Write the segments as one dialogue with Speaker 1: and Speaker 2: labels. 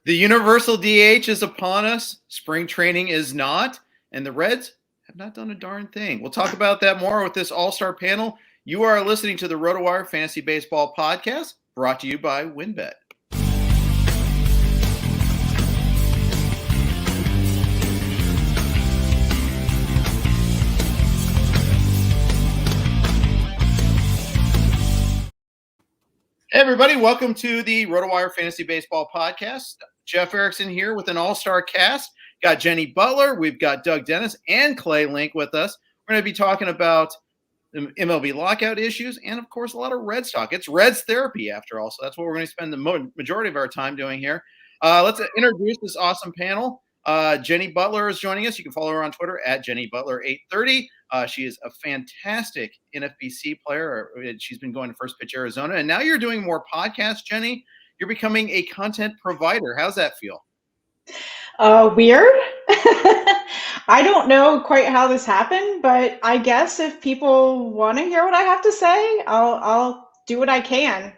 Speaker 1: The universal DH is upon us. Spring training is not, and the Reds have not done a darn thing. We'll talk about that more with this all-star panel. You are listening to the RotoWire Fantasy Baseball Podcast, brought to you by WynnBET. Hey everybody, welcome to the RotoWire Fantasy Baseball Podcast. Jeff Erickson here with an all-star cast. Got Jenny Butler, we've got Doug Dennis, and Clay Link with us. We're going to be talking about the MLB lockout issues and, of course, a lot of Reds talk. It's Reds therapy, after all, so that's what we're going to spend the majority of our time doing here. Let's introduce this awesome panel. Jenny Butler is joining us. You can follow her on Twitter at JennyButler830. She is a fantastic NFBC player. She's been going to First Pitch Arizona, and now you're doing more podcasts, Jenny. You're becoming a content provider. How's that feel?
Speaker 2: Weird. I don't know quite how this happened, but I guess if people want to hear what I have to say, I'll do what I can.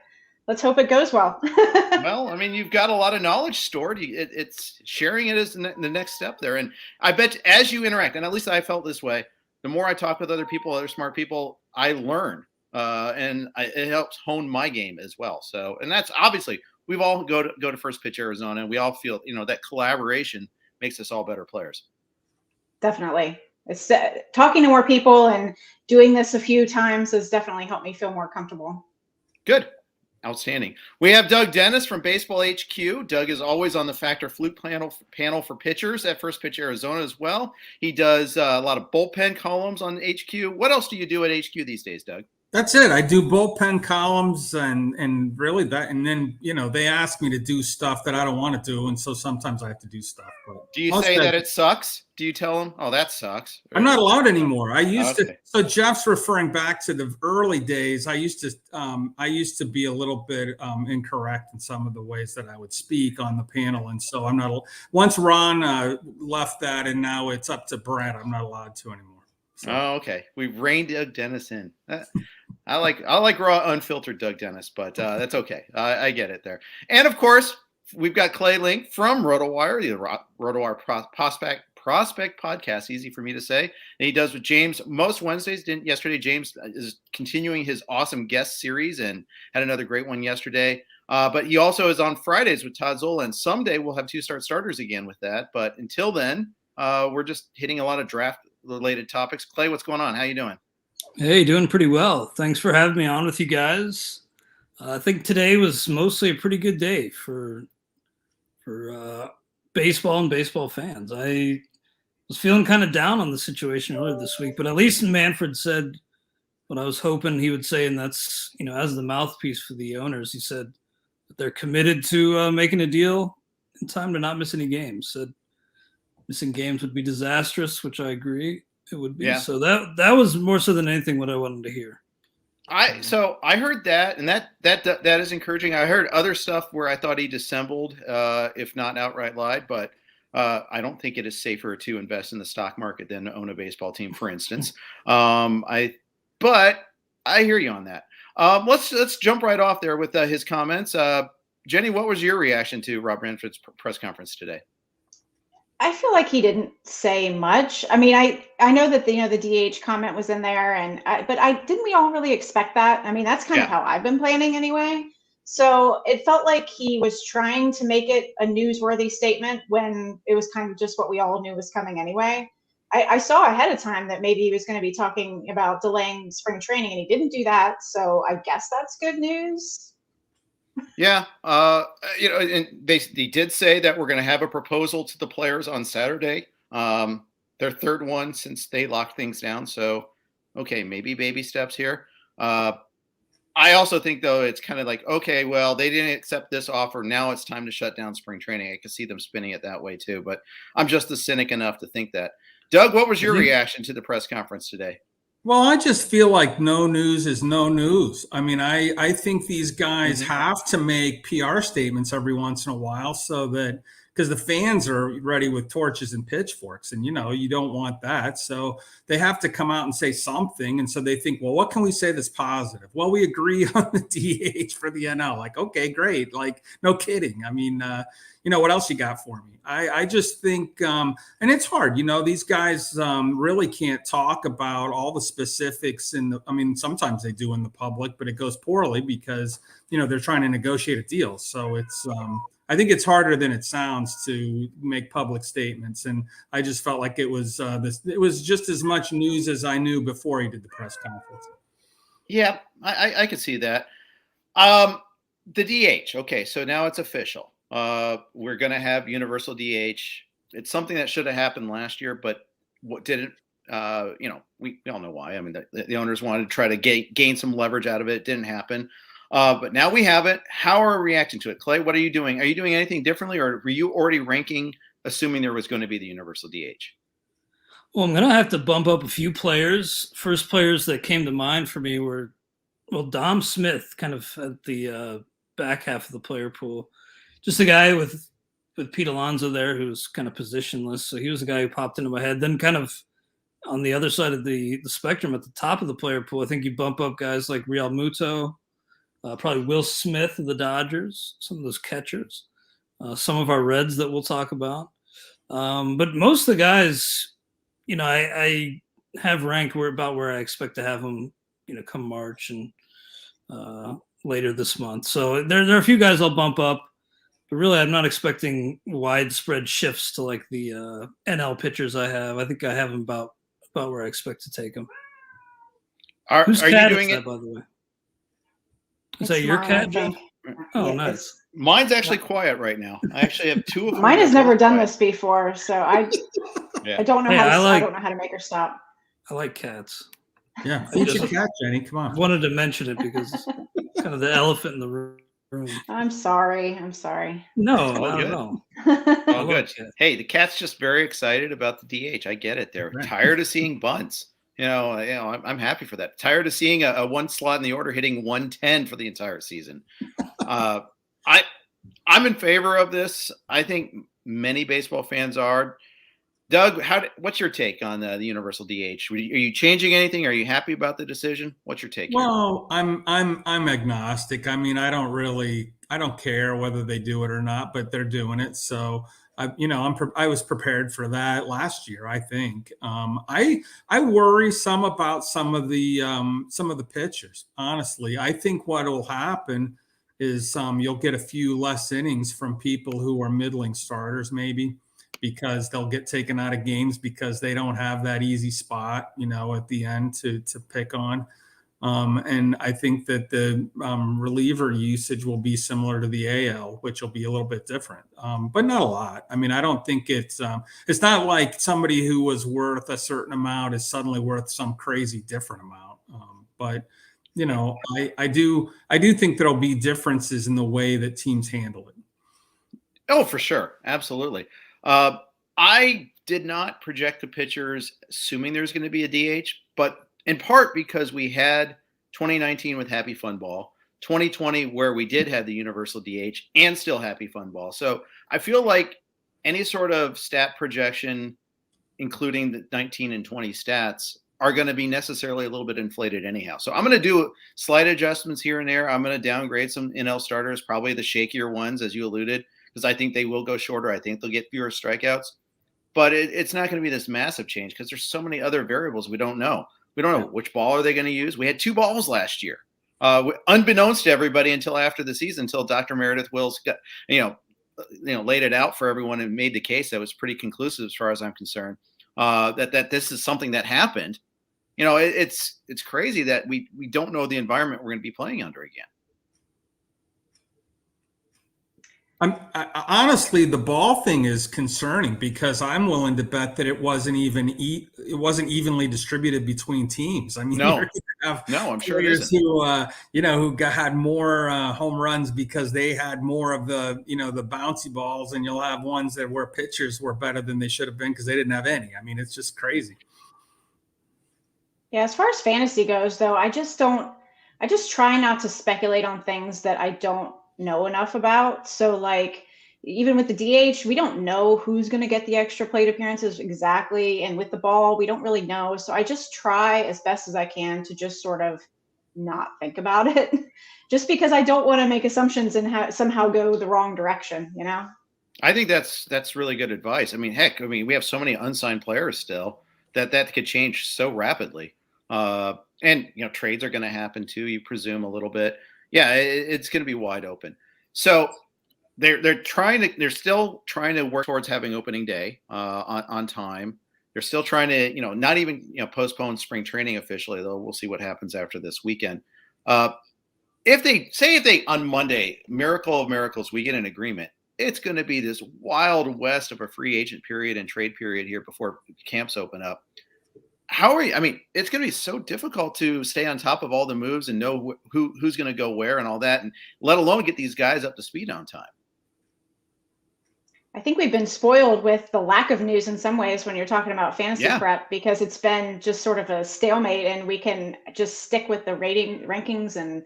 Speaker 2: Let's hope it goes well.
Speaker 1: Well, I mean, you've got a lot of knowledge stored. It's sharing it is the next step there. And I bet as you interact, and at least I felt this way, the more I talk with other people, other smart people, I learn. It helps hone my game as well. So, and that's obviously, we've all go to First Pitch Arizona, and we all feel, that collaboration makes us all better players.
Speaker 2: Definitely. It's talking to more people and doing this a few times has definitely helped me feel more comfortable.
Speaker 1: Good. Outstanding. We have Doug Dennis from Baseball HQ. Doug is always on the Factor Flute panel for pitchers at First Pitch Arizona as well. He does a lot of bullpen columns on HQ. What else do you do at HQ these days, Doug?
Speaker 3: That's it. I do bullpen columns and really that. And then, they ask me to do stuff that I don't want to do. And so sometimes I have to do stuff. But
Speaker 1: do you say that it sucks? Do you tell them, oh, that sucks?
Speaker 3: I'm not allowed anymore. I used to. So Jeff's referring back to the early days. I used to be a little bit incorrect in some of the ways that I would speak on the panel. And so I'm not, once Ron left that and now it's up to Brett, I'm not allowed to anymore. So.
Speaker 1: Oh, okay. We've reined Doug Dennis in. I like raw, unfiltered Doug Dennis, but that's okay. I get it there. And of course, we've got Clay Link from RotoWire, the RotoWire Prospect Podcast. Easy for me to say. And he does with James most Wednesdays. Yesterday, James is continuing his awesome guest series and had another great one yesterday. But he also is on Fridays with Todd Zola, and someday we'll have two start starters again with that. But until then, we're just hitting a lot of draft-related topics. Clay, what's going on? How you doing?
Speaker 4: Hey, doing pretty well. Thanks for having me on with you guys. I think today was mostly a pretty good day for baseball and baseball fans. I was feeling kind of down on the situation earlier this week, but at least Ranford said what I was hoping he would say, and that's, as the mouthpiece for the owners, he said that they're committed to making a deal in time to not miss any games. Said missing games would be disastrous, which I agree. It would be. Yeah. So that was more so than anything what I wanted to hear.
Speaker 1: So I heard that, and that is encouraging. I heard other stuff where I thought he dissembled, if not outright lied, but I don't think it is safer to invest in the stock market than to own a baseball team, for instance. But I hear you on that. Let's jump right off there with his comments. Jenny, what was your reaction to Rob Ranford's press conference today?
Speaker 2: I feel like he didn't say much. I mean, I know that the DH comment was in there, but didn't we all really expect that? I mean, that's kind of how I've been planning anyway. So it felt like he was trying to make it a newsworthy statement when it was kind of just what we all knew was coming anyway. I saw ahead of time that maybe he was going to be talking about delaying spring training, and he didn't do that. So I guess that's good news.
Speaker 1: Yeah, and they did say that we're going to have a proposal to the players on Saturday. Their third one since they locked things down. So, okay, maybe baby steps here. I also think, though, it's kind of like, okay, well, they didn't accept this offer. Now it's time to shut down spring training. I can see them spinning it that way, too. But I'm just a cynic enough to think that. Doug, what was your reaction to the press conference today?
Speaker 3: Well, I just feel like no news is no news. I mean, I think these guys have to make PR statements every once in a while so that because the fans are ready with torches and pitchforks, and you don't want that. So they have to come out and say something. And so they think, well, what can we say that's positive? Well, we agree on the DH for the NL. Like, okay, great. Like, no kidding. I mean, what else you got for me? I just think, and it's hard, these guys really can't talk about all the specifics sometimes they do in the public, but it goes poorly because, they're trying to negotiate a deal. So it's, I think it's harder than it sounds to make public statements. And I just felt like it was it was just as much news as I knew before he did the press conference.
Speaker 1: Yeah, I could see that. The DH. Okay, so now it's official. We're going to have universal DH. It's something that should have happened last year, but what didn't, we all know why. I mean, the owners wanted to try to gain some leverage out of it. It didn't happen. But now we have it. How are we reacting to it? Clay, what are you doing? Are you doing anything differently, or were you already ranking, assuming there was going to be the universal DH?
Speaker 4: Well, I'm going to have to bump up a few players. First players that came to mind for me were, Dom Smith, kind of at the back half of the player pool. Just a guy with Pete Alonso there who's kind of positionless. So he was the guy who popped into my head. Then kind of on the other side of the spectrum at the top of the player pool, I think you bump up guys like Real Muto, probably Will Smith of the Dodgers, some of those catchers, some of our Reds that we'll talk about. But most of the guys, I have ranked about where I expect to have them, come March and later this month. So there are a few guys I'll bump up, but really I'm not expecting widespread shifts to like the NL pitchers I have. I think I have them about where I expect to take them.
Speaker 1: Are you doing it,
Speaker 4: by the way? Is that your cat, Jeff? Oh, yeah, nice.
Speaker 1: Mine's actually quiet right now. I actually have two of them.
Speaker 2: Mine has never done this before, so I don't know I don't know how to make her stop.
Speaker 4: I like cats.
Speaker 3: Yeah, feed your cat, Jenny. Come on.
Speaker 4: I wanted to mention it because it's kind of the elephant in the room.
Speaker 2: I'm sorry.
Speaker 4: No,
Speaker 1: no. Oh, good. Hey, the cat's just very excited about the DH. I get it. They're tired of seeing bunts. I'm happy for that. Tired of seeing a one slot in the order hitting 110 for the entire season. I'm in favor of this. I think many baseball fans are. Doug, what's your take on the universal DH? Are you changing anything? Are you happy about the decision? What's your take?
Speaker 3: Well, I'm agnostic. I mean, I don't care whether they do it or not, but they're doing it. So I was prepared for that last year. I think I worry some about some of the pitchers. Honestly, I think what will happen is you'll get a few less innings from people who are middling starters, maybe because they'll get taken out of games because they don't have that easy spot, at the end to pick on. And I think that the reliever usage will be similar to the AL, which will be a little bit different, but not a lot. I mean, I don't think it's not like somebody who was worth a certain amount is suddenly worth some crazy different amount. But I do think there'll be differences in the way that teams handle it.
Speaker 1: Oh, for sure. Absolutely. I did not project the pitchers assuming there's going to be a DH, but in part because we had 2019 with Happy Fun Ball, 2020 where we did have the universal DH and still Happy Fun Ball. So I feel like any sort of stat projection, including the 19 and 20 stats, are going to be necessarily a little bit inflated anyhow. So I'm going to do slight adjustments here and there. I'm going to downgrade some NL starters, probably the shakier ones, as you alluded, because I think they will go shorter. I think they'll get fewer strikeouts. But it's not going to be this massive change because there's so many other variables we don't know. We don't know which ball are they going to use. We had two balls last year, unbeknownst to everybody until after the season, until Dr. Meredith Wills got, laid it out for everyone and made the case that was pretty conclusive as far as I'm concerned, that this is something that happened. It's crazy that we don't know the environment we're going to be playing under again.
Speaker 3: Honestly, the ball thing is concerning because I'm willing to bet that it wasn't evenly distributed between teams. I mean,
Speaker 1: no, I'm sure it isn't.
Speaker 3: Who had more home runs because they had more of the bouncy balls, and you'll have ones where pitchers were better than they should have been because they didn't have any. I mean, it's just crazy.
Speaker 2: Yeah, as far as fantasy goes, though, I just try not to speculate on things that I don't know enough about. So like, even with the DH, we don't know who's going to get the extra plate appearances exactly. And with the ball, we don't really know. So I just try as best as I can to just sort of not think about it, just because I don't want to make assumptions and somehow go the wrong direction, you know?
Speaker 1: I think that's really good advice. I mean, heck, we have so many unsigned players still that could change so rapidly. And trades are going to happen too, you presume, a little bit. Yeah, it's going to be wide open. So they're still trying to work towards having opening day on time. They're still trying to, not even postpone spring training officially, though. We'll see what happens after this weekend. If they on Monday, miracle of miracles, we get an agreement, it's going to be this wild west of a free agent period and trade period here before camps open up. How are you? I mean, it's going to be so difficult to stay on top of all the moves and know who's going to go where and all that, and let alone get these guys up to speed on time.
Speaker 2: I think we've been spoiled with the lack of news in some ways when you're talking about fantasy prep, because it's been just sort of a stalemate, and we can just stick with the rankings and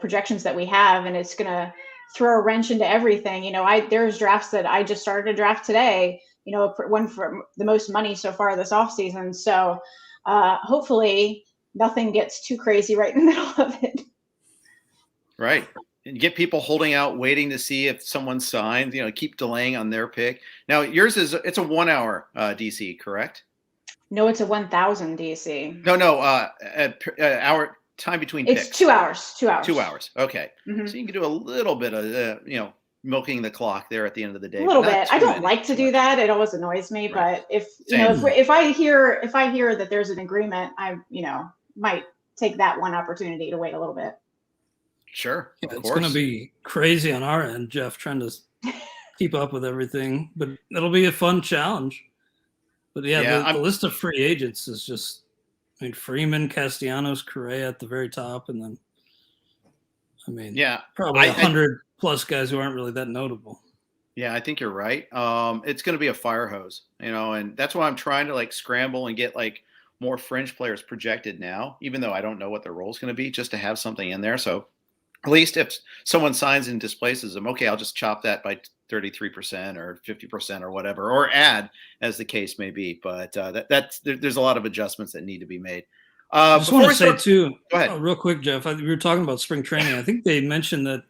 Speaker 2: projections that we have, and it's going to throw a wrench into everything. There's drafts that I just started a draft today, one for the most money so far this offseason. So hopefully nothing gets too crazy right in the middle of it.
Speaker 1: Right. And get people holding out, waiting to see if someone signs, keep delaying on their pick. Now, yours it's a 1 hour DC, correct?
Speaker 2: No, it's a 1,000 DC.
Speaker 1: No, hour time between picks.
Speaker 2: It's 2 hours. 2 hours.
Speaker 1: 2 hours. Okay.
Speaker 2: Mm-hmm.
Speaker 1: So you can do a little bit of, milking the clock there at the end of the day.
Speaker 2: A little bit. I don't like to do that. It always annoys me. Right. But if I hear that there's an agreement, I might take that one opportunity to wait a little bit.
Speaker 1: Sure.
Speaker 4: Yeah, it's going to be crazy on our end, Jeff, trying to keep up with everything, but it'll be a fun challenge. But the list of free agents is just, Freeman, Castellanos, Correa at the very top. And then, probably 100 plus guys who aren't really that notable.
Speaker 1: Yeah, I think you're right. It's going to be a fire hose, and that's why I'm trying to scramble and get more fringe players projected now, even though I don't know what their role is going to be, just to have something in there. So at least if someone signs and displaces them, okay, I'll just chop that by 33% or 50% or whatever, or add, as the case may be. But there's a lot of adjustments that need to be made.
Speaker 4: I just want to say too,
Speaker 1: go ahead.
Speaker 4: Real quick, Jeff, we were talking about spring training. I think they mentioned that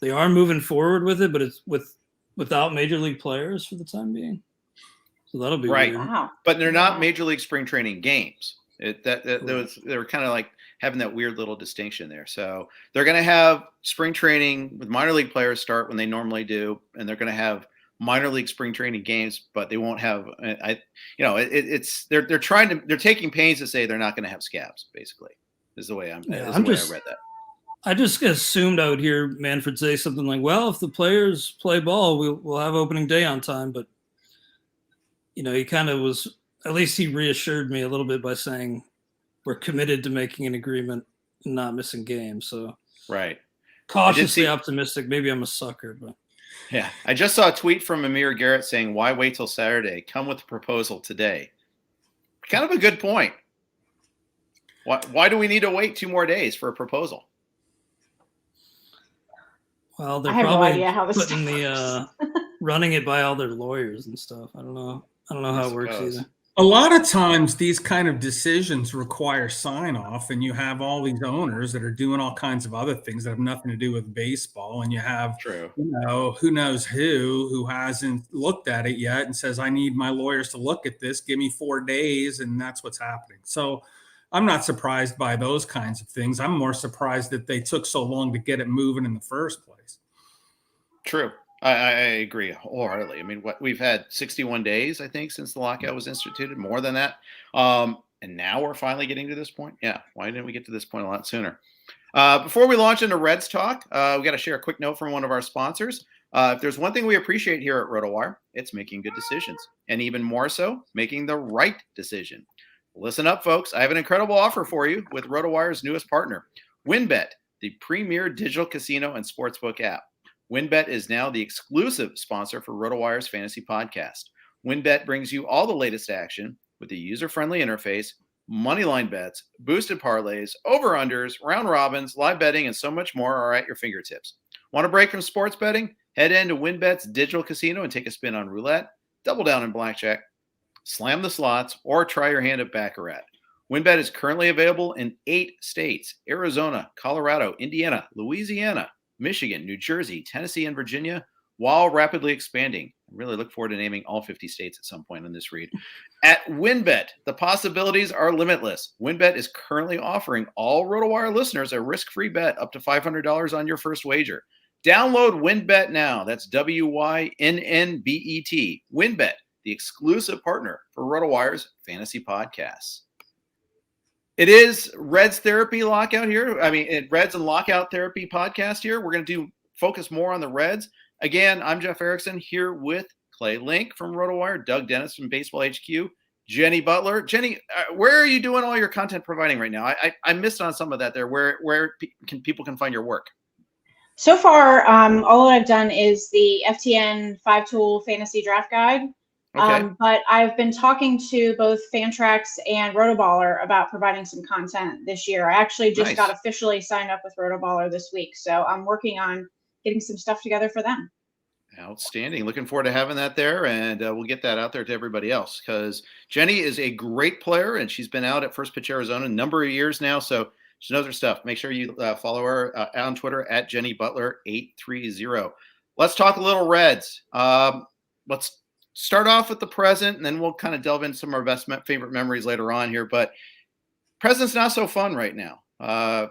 Speaker 4: they are moving forward with it, but it's without major league players for the time being. So that'll be
Speaker 1: right.
Speaker 4: weird.
Speaker 2: Wow.
Speaker 1: But they're not major league spring training games. They were kind of having that weird little distinction there. So they're going to have spring training with minor league players start when they normally do, and they're going to have minor league spring training games, but they won't have. They're taking pains to say they're not going to have scabs. Basically, is the way I read that.
Speaker 4: I just assumed I would hear Manfred say something like, "Well, if the players play ball, we'll have opening day on time." But he kind of was. At least he reassured me a little bit by saying we're committed to making an agreement and not missing games. So
Speaker 1: right,
Speaker 4: cautiously optimistic. Maybe I'm a sucker, but
Speaker 1: yeah. I just saw a tweet from Amir Garrett saying, "Why wait till Saturday? Come with a proposal today." Kind of a good point. Why do we need to wait 2 more days for a proposal?
Speaker 4: Well, they're
Speaker 2: probably
Speaker 4: putting running it by all their lawyers and stuff. I don't know how it works either.
Speaker 3: A lot of times these kind of decisions require sign off, and you have all these owners that are doing all kinds of other things that have nothing to do with baseball. And you have, who knows who hasn't looked at it yet and says, I need my lawyers to look at this. Give me 4 days. And that's what's happening. So I'm not surprised by those kinds of things. I'm more surprised that they took so long to get it moving in the first place.
Speaker 1: True. I agree wholeheartedly. We've had 61 days, I think, since the lockout was instituted, more than that. And now we're finally getting to this point. Yeah. Why didn't we get to this point a lot sooner? Before we launch into Reds talk, we got to share a quick note from one of our sponsors. If there's one thing we appreciate here at RotoWire, it's making good decisions, and even more so, making the right decision. Listen up, folks. I have an incredible offer for you with RotoWire's newest partner, WynnBET, the premier digital casino and sportsbook app. WynnBET is now the exclusive sponsor for RotoWire's fantasy podcast. WynnBET brings you all the latest action with a user-friendly interface, moneyline bets, boosted parlays, over-unders, round robins, live betting, and so much more are at your fingertips. Want a break from sports betting? Head into WynnBET's digital casino and take a spin on roulette, double down in blackjack, slam the slots, or try your hand at baccarat. WynnBET is currently available in 8 states: Arizona, Colorado, Indiana, Louisiana, Michigan, New Jersey, Tennessee, and Virginia, while rapidly expanding. I really look forward to naming all 50 states at some point in this read. At WynnBET, the possibilities are limitless. WynnBET is currently offering all RotoWire listeners a risk-free bet up to $500 on your first wager. Download WynnBET now. That's WYNNBET. WynnBET, the exclusive partner for RotoWire's fantasy podcasts. It is Reds Therapy Lockout here. Reds and Lockout Therapy podcast here. We're going to focus more on the Reds. Again, I'm Jeff Erickson here with Clay Link from RotoWire, Doug Dennis from Baseball HQ, Jenny Butler. Jenny, where are you doing all your content providing right now? I missed on some of that there. Where people can find your work?
Speaker 2: So far, all that I've done is the FTN 5-tool fantasy draft guide.
Speaker 1: Okay.
Speaker 2: But I've been talking to both Fantrax and Rotoballer about providing some content this year. I actually just got officially signed up with Rotoballer this week, so I'm working on getting some stuff together for them.
Speaker 1: Outstanding. Looking forward to having that there, and we'll get that out there to everybody else, because Jenny is a great player, and she's been out at First Pitch Arizona a number of years now, so she knows her stuff. Make sure you follow her on Twitter at JennyButler830. Let's talk a little Reds. Let's start off with the present, and then we'll kind of delve into some of our best favorite memories later on here. But present's not so fun right now.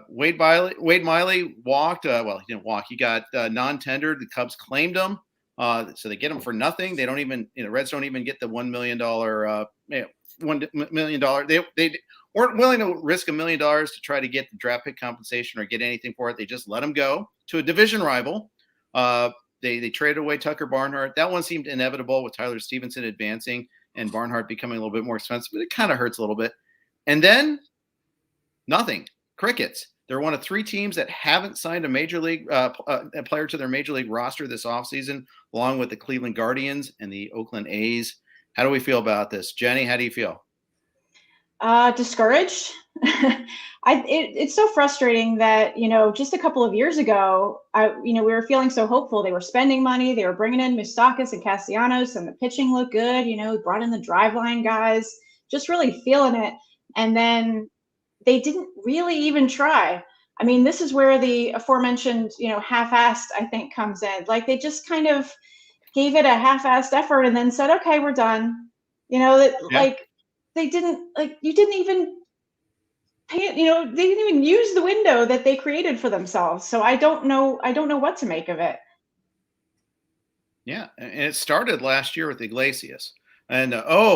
Speaker 1: Wade Miley walked. Well, he didn't walk. He got non-tendered. The Cubs claimed him, so they get him for nothing. They don't even, Reds don't even get the $1 million. $1 million. They weren't willing to risk $1 million to try to get the draft pick compensation or get anything for it. They just let him go to a division rival. They traded away Tucker Barnhart. That one seemed inevitable with Tyler Stevenson advancing and Barnhart becoming a little bit more expensive, but it kind of hurts a little bit. And then nothing. Crickets. They're one of 3 teams that haven't signed a major league a player to their major league roster this offseason, along with the Cleveland Guardians and the Oakland A's. How do we feel about this? Jenny, how do you feel?
Speaker 2: Discouraged. It's so frustrating that, just a couple of years ago, we were feeling so hopeful. They were spending money. They were bringing in Moustakas and Castellanos, and the pitching looked good. Brought in the driveline guys, just really feeling it. And then they didn't really even try. This is where the aforementioned, half-assed, I think, comes in. Like, they just kind of gave it a half-assed effort and then said, okay, we're done. They didn't, you didn't even pay, they didn't even use the window that they created for themselves. So I don't know what to make of it.
Speaker 1: Yeah. And it started last year with Iglesias. And,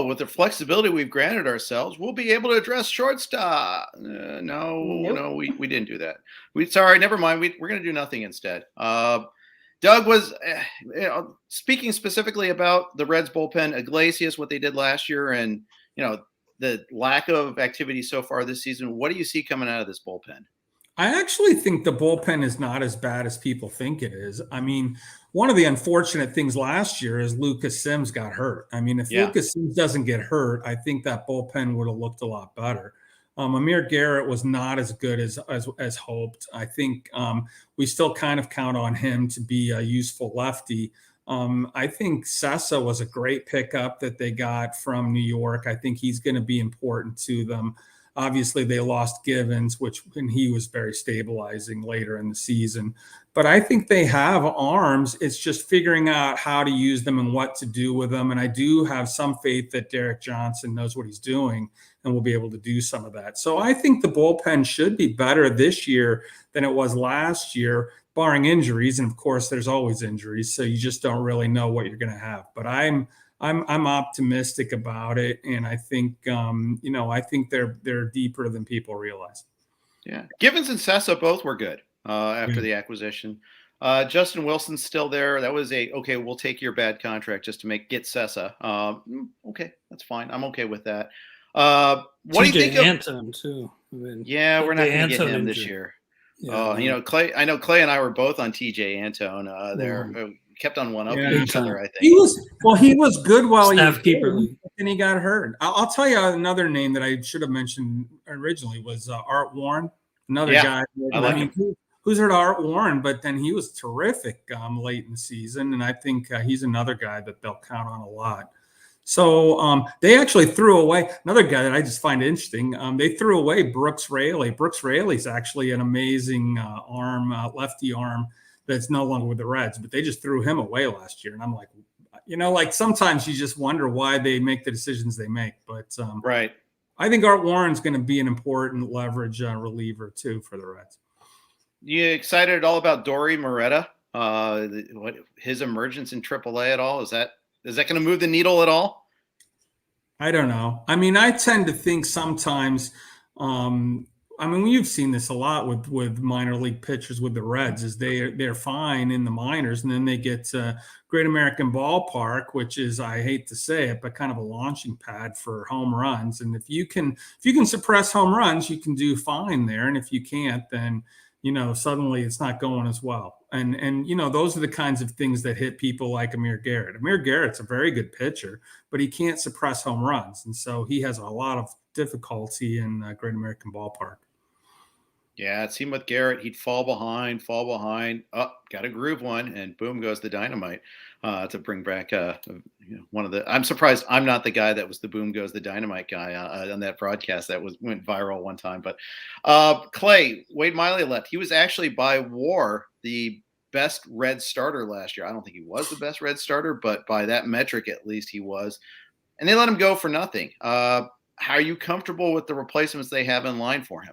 Speaker 1: with the flexibility we've granted ourselves, we'll be able to address shortstop. No, we didn't do that. Sorry, never mind. We're going to do nothing instead. Doug was speaking specifically about the Reds bullpen, Iglesias, what they did last year, and, the lack of activity so far this season. What do you see coming out of this bullpen?
Speaker 3: I actually think the bullpen is not as bad as people think it is. One of the unfortunate things last year is Lucas Sims got hurt. If Lucas Sims doesn't get hurt, I think that bullpen would have looked a lot better. Amir Garrett was not as good as hoped. I think we still kind of count on him to be a useful lefty. I think Sessa was a great pickup that they got from New York. I think he's going to be important to them. Obviously, they lost Givens, and he was very stabilizing later in the season. But I think they have arms. It's just figuring out how to use them and what to do with them. And I do have some faith that Derek Johnson knows what he's doing and will be able to do some of that. So I think the bullpen should be better this year than it was last year, barring injuries. And of course, there's always injuries, so you just don't really know what you're going to have. But I'm optimistic about it, and I think I think they're deeper than people realize.
Speaker 1: Yeah, Givens and Sessa both were good after the acquisition. Justin Wilson's still there. That was okay. We'll take your bad contract just to get Sessa. Okay, that's fine. I'm okay with that. What do you think?
Speaker 4: Antone too.
Speaker 1: We're not going to get him this year. Yeah, Clay. I know Clay and I were both on TJ Antone there. Kept on one up each other, I think. He
Speaker 3: was good while
Speaker 4: and
Speaker 3: he got hurt. I'll tell you another name that I should have mentioned originally was Art Warren, another guy. who's hurt? Art Warren, but then he was terrific late in the season, and I think he's another guy that they'll count on a lot. So they actually threw away another guy that I just find interesting. They threw away Brooks Rayleigh. Brooks Rayleigh's actually an amazing lefty arm that's no longer with the Reds, but they just threw him away last year. And I'm like, like sometimes you just wonder why they make the decisions they make. But
Speaker 1: right.
Speaker 3: I think Art Warren's going to be an important leverage reliever too for the Reds.
Speaker 1: You excited at all about Dory Moretta? His emergence in AAA at all? Is that going to move the needle at all?
Speaker 3: I don't know. I mean, I tend to think sometimes, you've seen this a lot with minor league pitchers with the Reds, is they're fine in the minors, and then they get to Great American Ballpark, which is, I hate to say it, but kind of a launching pad for home runs. And if you can suppress home runs, you can do fine there. And if you can't, then suddenly it's not going as well. And those are the kinds of things that hit people like Amir Garrett. Amir Garrett's a very good pitcher, but he can't suppress home runs. And so he has a lot of difficulty in Great American Ballpark.
Speaker 1: Yeah, it seemed with Garrett, he'd fall behind, got a groove one, and boom goes the dynamite to bring back one of the – I'm surprised I'm not the guy that was the boom goes the dynamite guy on that broadcast that went viral one time. But Clay, Wade Miley left. He was actually by WAR the best Red starter last year. I don't think he was the best Red starter, but by that metric at least he was. And they let him go for nothing. How are you comfortable with the replacements they have in line for him?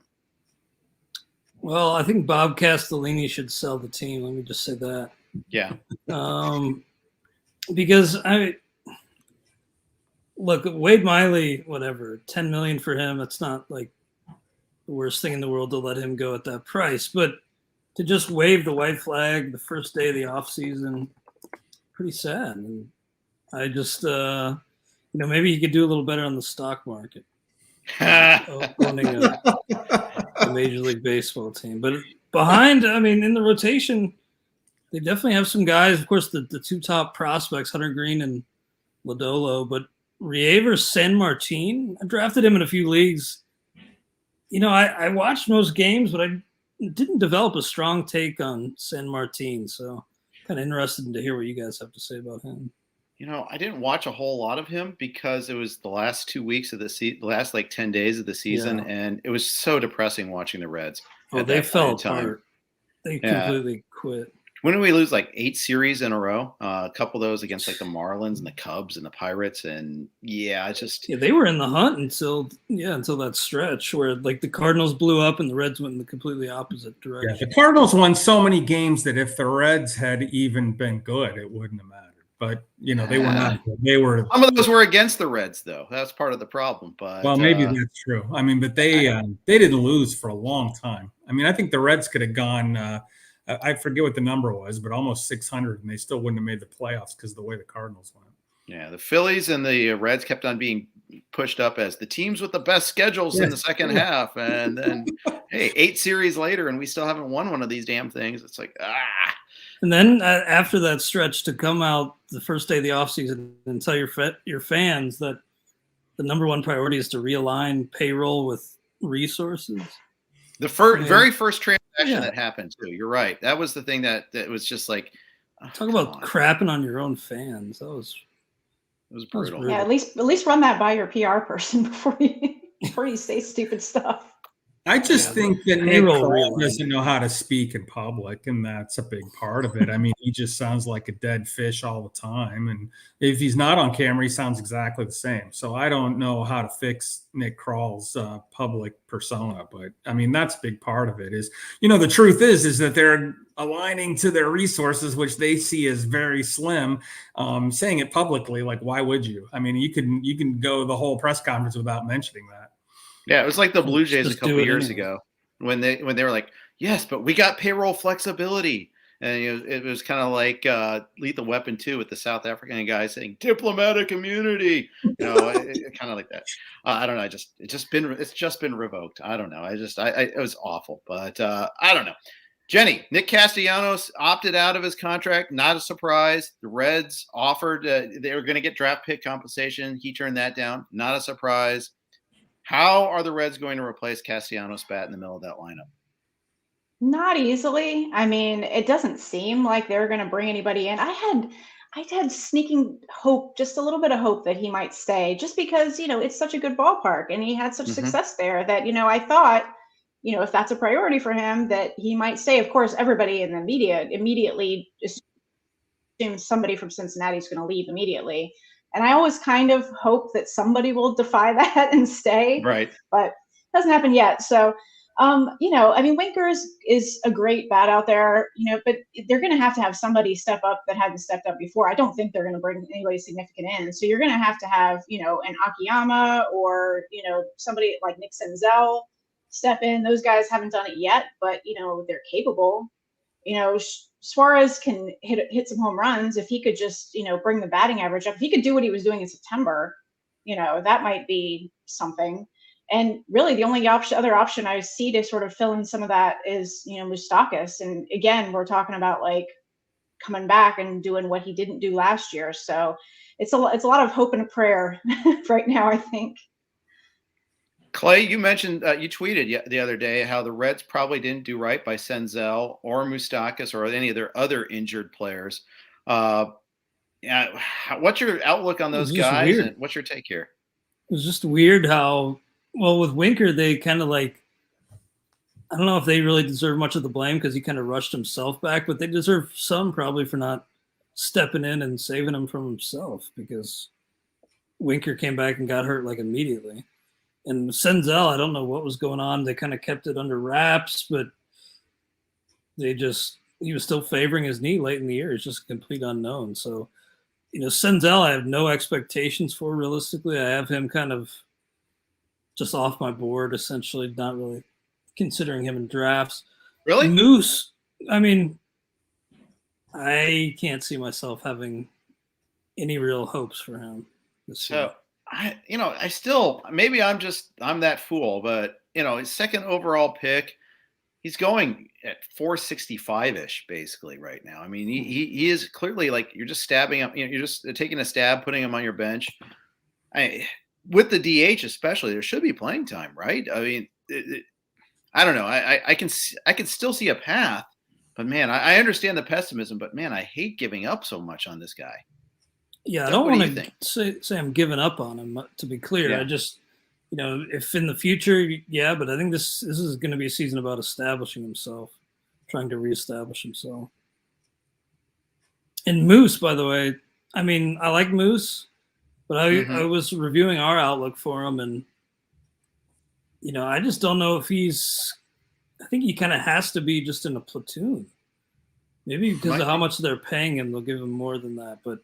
Speaker 4: Well, I think Bob Castellini should sell the team. Let me just say that.
Speaker 1: Yeah.
Speaker 4: Because look, Wade Miley, whatever, $10 million for him. It's not like the worst thing in the world to let him go at that price, but to just wave the white flag the first day of the offseason, pretty sad. And I just, maybe he could do a little better on the stock market. Owning a Major League Baseball team. But behind, in the rotation, they definitely have some guys. Of course, the two top prospects, Hunter Green and Lodolo. But Riever San Martin, I drafted him in a few leagues. I watched most games, but I didn't develop a strong take on San Martin. So kind of interested to hear what you guys have to say about him.
Speaker 1: I didn't watch a whole lot of him because it was the last 2 weeks of the season, the last 10 days of the season. Yeah. And it was so depressing watching the Reds.
Speaker 4: Oh, they fell apart. They completely quit.
Speaker 1: When did we lose 8 series in a row? A couple of those against the Marlins and the Cubs and the Pirates. And
Speaker 4: they were in the hunt until that stretch where the Cardinals blew up and the Reds went in the completely opposite direction.
Speaker 3: Yeah, the Cardinals won so many games that if the Reds had even been good, it wouldn't have mattered. But they were not good. They were.
Speaker 1: Some of those were against the Reds, though. That's part of the problem. But
Speaker 3: maybe that's true. But they didn't lose for a long time. I think the Reds could have gone. I forget what the number was, but almost 600, and they still wouldn't have made the playoffs because of the way the Cardinals went.
Speaker 1: Yeah, the Phillies and the Reds kept on being pushed up as the teams with the best schedules in the second half, and then 8 series later, and we still haven't won one of these damn things. It's
Speaker 4: And then after that stretch, to come out the first day of the offseason and tell your fans that the number one priority is to realign payroll with resources.
Speaker 1: The very first transaction that happened too. You're right. That was the thing that was just
Speaker 4: talk about crapping on your own fans. It was brutal.
Speaker 2: Yeah, at least run that by your PR person before you say stupid stuff.
Speaker 3: I just think that Nick Kroll doesn't know how to speak in public, and that's a big part of it. He just sounds like a dead fish all the time. And if he's not on camera, he sounds exactly the same. So I don't know how to fix Nick Kroll's public persona. But, that's a big part of it is, the truth is that they're aligning to their resources, which they see as very slim, saying it publicly. Why would you? You can go the whole press conference without mentioning that.
Speaker 1: Yeah, it was like the Blue Jays a couple years ago when they were like, yes, but we got payroll flexibility. And it was kind of like Lethal Weapon 2 with the South African guy saying diplomatic immunity. Kind of like that. I don't know. It's just been revoked. I don't know. It was awful. But I don't know. Jenny, Nick Castellanos opted out of his contract. Not a surprise. The Reds offered they were going to get draft pick compensation. He turned that down. Not a surprise. How are the Reds going to replace Castellanos' bat in the middle of that lineup?
Speaker 2: Not easily. I mean, it doesn't seem like they're going to bring anybody in. I had sneaking hope, just a little bit of hope that he might stay, just because it's such a good ballpark and he had such
Speaker 1: Hmm.
Speaker 2: success there that I thought if that's a priority for him that he might stay. Of course, everybody in the media immediately assumes somebody from Cincinnati is going to leave immediately, and I always kind of hope that somebody will defy that and stay,
Speaker 1: Right.
Speaker 2: but it hasn't happened yet. So I mean, Winker is a great bat out there, but they're going to have somebody step up that hasn't stepped up before. I don't think they're going to bring anybody significant in. So you're going to have, an Akiyama or, somebody like Nick Senzel step in. Those guys haven't done it yet, but, they're capable. Suarez can hit some home runs. If he could just, bring the batting average up, if he could do what he was doing in September, that might be something. And really, the only other option I see to sort of fill in some of that is, Moustakas. And again, we're talking about like coming back and doing what he didn't do last year. So it's a lot of hope and a prayer right now, I think.
Speaker 1: Clay, you mentioned you tweeted the other day how the Reds probably didn't do right by Senzel or Moustakas or any of their other injured players. Yeah, what's your outlook on
Speaker 4: It was
Speaker 1: those
Speaker 4: just
Speaker 1: guys,
Speaker 4: weird.
Speaker 1: and what's your take here?
Speaker 4: It was just weird how, well, with Winker, they kind of like, I don't know if they really deserve much of the blame because he kind of rushed himself back, but they deserve some probably for not stepping in and saving him from himself, because Winker came back and got hurt like immediately. And Senzel, I don't know what was going on. They kind of kept it under wraps, but he was still favoring his knee late in the year. It's just a complete unknown. So, Senzel, I have no expectations for realistically. I have him kind of just off my board, essentially, not really considering him in drafts.
Speaker 1: Really?
Speaker 4: Moose, I mean, I can't see myself having any real hopes for him this year.
Speaker 1: So I still, maybe I'm that fool, but his second overall pick, he's going at 465-ish basically right now. I mean, he is clearly, like, you're just stabbing him. You're just taking a stab, putting him on your bench. With the DH especially, there should be playing time, right? I mean, I don't know. I can still see a path, but man, I understand the pessimism, but man, I hate giving up so much on this guy.
Speaker 4: Yeah, I
Speaker 1: Doug,
Speaker 4: don't
Speaker 1: what do
Speaker 4: want
Speaker 1: you
Speaker 4: to say I'm giving up on him, to be clear.
Speaker 1: Yeah.
Speaker 4: I just, if in the future, yeah, but I think this is going to be a season about establishing himself, trying to reestablish himself. And Moose, by the way, I mean, I like Moose, but I was reviewing our outlook for him, and I just don't know if I think he kind of has to be just in a platoon. Maybe because of how much they're paying him, they'll give him more than that, but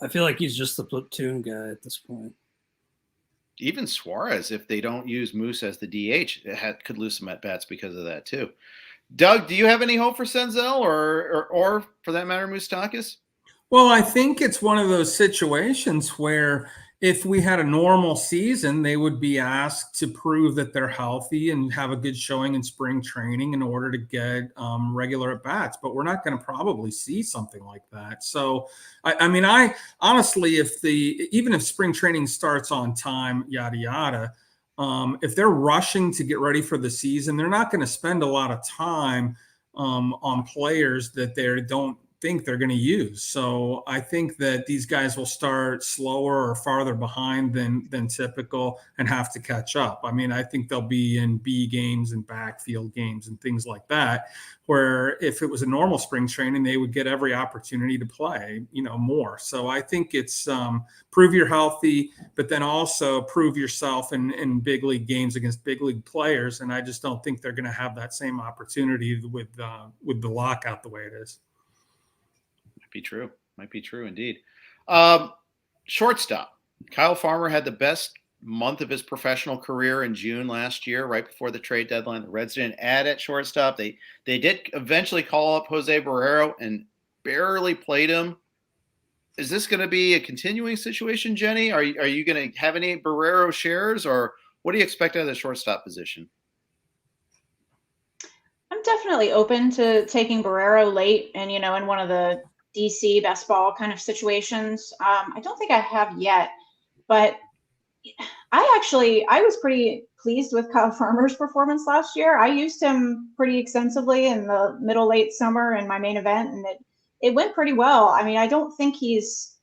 Speaker 4: I feel like he's just the platoon guy at this point.
Speaker 1: Even Suarez, if they don't use Moose as the DH, could lose some at-bats because of that too. Doug, do you have any hope for Senzel or for that matter, Moustakas?
Speaker 3: Well, I think it's one of those situations where if we had a normal season, they would be asked to prove that they're healthy and have a good showing in spring training in order to get regular at bats. But we're not going to probably see something like that. So, I mean, I honestly, even if spring training starts on time, yada yada, if they're rushing to get ready for the season, they're not going to spend a lot of time on players that they don't think they're going to use. So I think that these guys will start slower or farther behind than typical and have to catch up. I mean, I think they'll be in B games and backfield games and things like that, where if it was a normal spring training, they would get every opportunity to play, more. So I think it's prove you're healthy, but then also prove yourself in big league games against big league players. And I just don't think they're going to have that same opportunity with the lockout the way it is.
Speaker 1: Might be true indeed. Shortstop. Kyle Farmer had the best month of his professional career in June last year, right before the trade deadline. The Reds didn't add at shortstop. They did eventually call up Jose Barrero and barely played him. Is this going to be a continuing situation, Jenny? Are you going to have any Barrero shares, or what do you expect out of the shortstop position?
Speaker 2: I'm definitely open to taking Barrero late and, in one of the DC best ball kind of situations. I don't think I have yet, but I was pretty pleased with Kyle Farmer's performance last year. I used him pretty extensively in the late summer in my main event, and it went pretty well. I mean, I don't think he's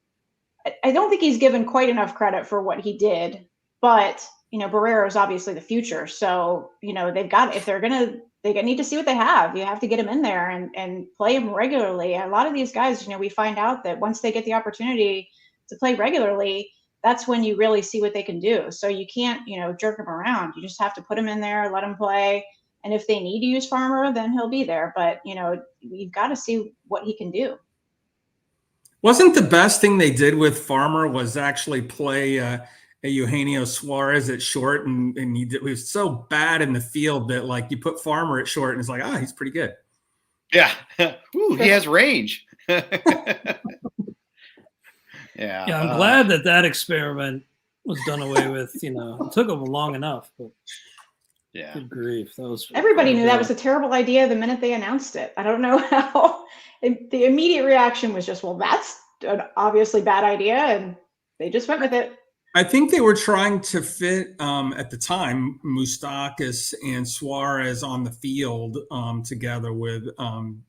Speaker 2: given quite enough credit for what he did, but Barrera is obviously the future. So, they've got, if they're they need to see what they have. You have to get him in there and play him regularly. A lot of these guys, we find out that once they get the opportunity to play regularly, that's when you really see what they can do. So you can't, jerk them around. You just have to put them in there, let them play. And if they need to use Farmer, then he'll be there. But, you've got to see what he can do.
Speaker 3: Wasn't the best thing they did with Farmer was actually play Eugenio Suarez at short, and he was so bad in the field that like you put Farmer at short and it's like, he's pretty good.
Speaker 1: Yeah. Ooh, he has range. Yeah.
Speaker 4: Yeah, I'm glad that experiment was done away with. It took them long enough, but
Speaker 1: yeah,
Speaker 4: good grief, that was.
Speaker 2: Everybody knew that was a terrible idea the minute they announced it. I don't know how. The immediate reaction was just, well, that's an obviously bad idea, and they just went with it.
Speaker 3: I think they were trying to fit at the time Moustakas and Suarez on the field together with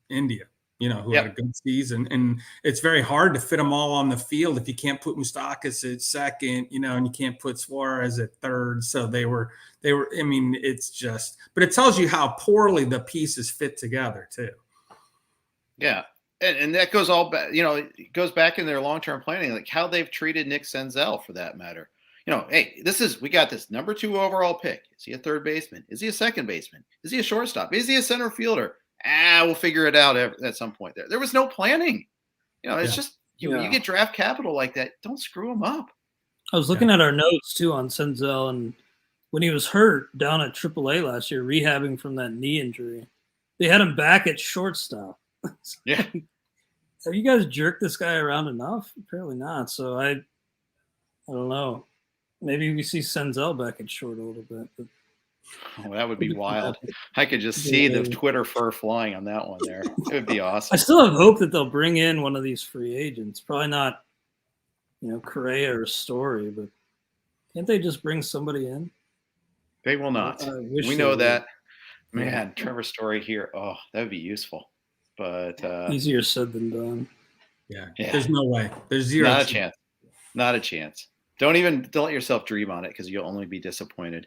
Speaker 3: India. Who had a good season, and it's very hard to fit them all on the field if you can't put Moustakas at second, and you can't put Suarez at third. So they were. I mean, it's just, but it tells you how poorly the pieces fit together too.
Speaker 1: Yeah, and that goes all back. It goes back in their long-term planning, like how they've treated Nick Senzel for that matter. Hey, we got this number 2 overall pick. Is he a third baseman? Is he a second baseman? Is he a shortstop? Is he a center fielder? We'll figure it out at some point there. There was no planning. It's just, you get draft capital like that. Don't screw them up.
Speaker 4: I was looking at our notes too on Senzel, and when he was hurt down at AAA last year, rehabbing from that knee injury, they had him back at shortstop.
Speaker 1: Yeah.
Speaker 4: Have you guys jerked this guy around enough? Apparently not. So I don't know. Maybe we see Senzel back at short a little bit, but
Speaker 1: oh, that would be wild. I could just see the Twitter fur flying on that one there. It would be awesome.
Speaker 4: I still have hope that they'll bring in one of these free agents. Probably not, Correa or Story, but can't they just bring somebody in?
Speaker 1: They will not. We know that. Man, Trevor Story here. Oh, that would be useful. But
Speaker 4: easier said than done.
Speaker 3: Yeah. There's no way. There's zero.
Speaker 1: Not a chance. Not a chance. Don't let yourself dream on it, because you'll only be disappointed.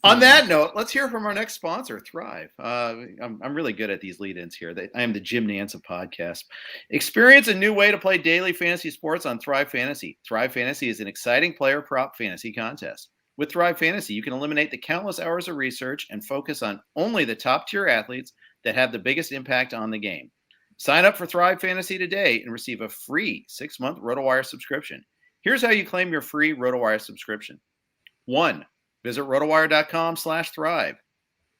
Speaker 1: On that note, let's hear from our next sponsor, Thrive. I'm really good at these lead-ins here. I am the Jim Nance of podcasts. Experience a new way to play daily fantasy sports on Thrive Fantasy. Thrive Fantasy is an exciting player prop fantasy contest. With Thrive Fantasy, you can eliminate the countless hours of research and focus on only the top-tier athletes that have the biggest impact on the game. Sign up for Thrive Fantasy today and receive a free 6-month RotoWire subscription. Here's how you claim your free RotoWire subscription. 1. Visit rotowire.com/thrive.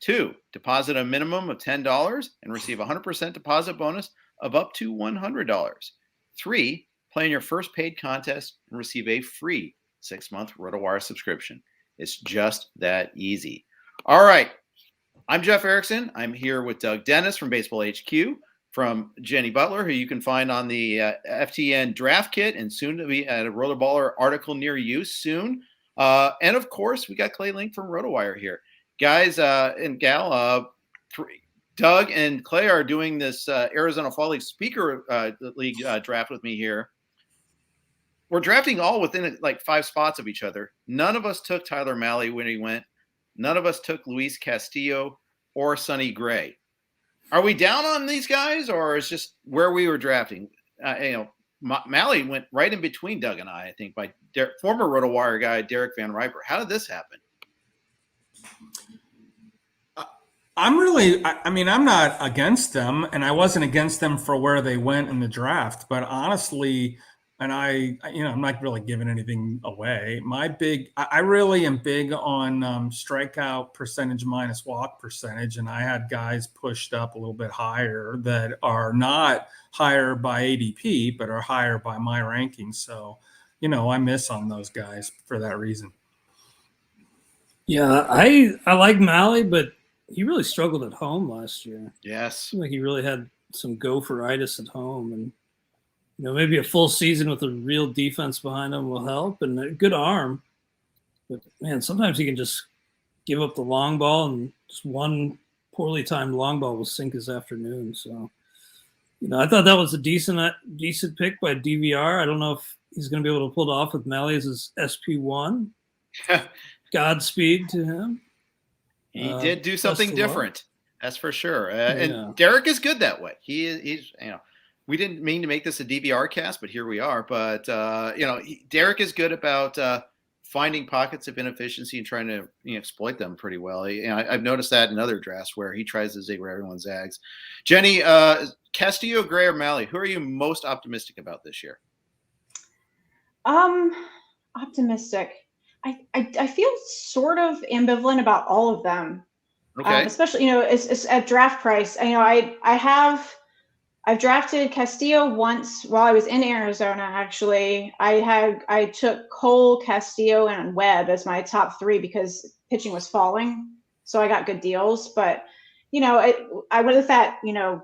Speaker 1: 2. Deposit a minimum of $10 and receive a 100% deposit bonus of up to $100. 3. Play in your first paid contest and receive a free 6-month RotoWire subscription. It's just that easy. All right. I'm Jeff Erickson. I'm here with Doug Dennis from Baseball HQ, from Jenny Butler, who you can find on the FTN draft kit and soon to be at a Rollerballer article near you soon. And of course, we got Clay Link from RotoWire here. Guys and gal, Doug and Clay are doing this Arizona Fall League Speaker League draft with me here. We're drafting all within like 5 spots of each other. None of us took Tyler Mahle when he went. None of us took Luis Castillo or Sonny Gray. Are we down on these guys, or is just where we were drafting? Mahle went right in between Doug and I think, by former RotoWire guy Derek Van Riper. How did this happen?
Speaker 3: I'm not against them, and I wasn't against them for where they went in the draft. But honestly, and I'm not really giving anything away. I really am big on strikeout percentage minus walk percentage, and I had guys pushed up a little bit higher that are not higher by ADP, but are higher by my rankings. So, I miss on those guys for that reason.
Speaker 4: Yeah, I like Mahle, but he really struggled at home last year.
Speaker 1: Yes.
Speaker 4: Like he really had some gopheritis at home, and maybe a full season with a real defense behind him will help, and a good arm. But man, sometimes he can just give up the long ball, and just one poorly timed long ball will sink his afternoon. So, I thought that was a decent pick by DVR. I don't know if he's going to be able to pull it off with Mahle as his SP1. Godspeed to him.
Speaker 1: He did do something different. That's for sure. And Derek is good that way. He's we didn't mean to make this a DVR cast, but here we are. But Derek is good about finding pockets of inefficiency and trying to exploit them pretty well. I've noticed that in other drafts where he tries to zig where everyone zags. Jenny, Castillo, Gray, or Mahle, who are you most optimistic about this year?
Speaker 2: Optimistic. I feel sort of ambivalent about all of them.
Speaker 1: Okay.
Speaker 2: Especially, it's at draft price. I've drafted Castillo once while I was in Arizona. Actually, I took Cole, Castillo, and Webb as my top 3 because pitching was falling, so I got good deals. But I would have that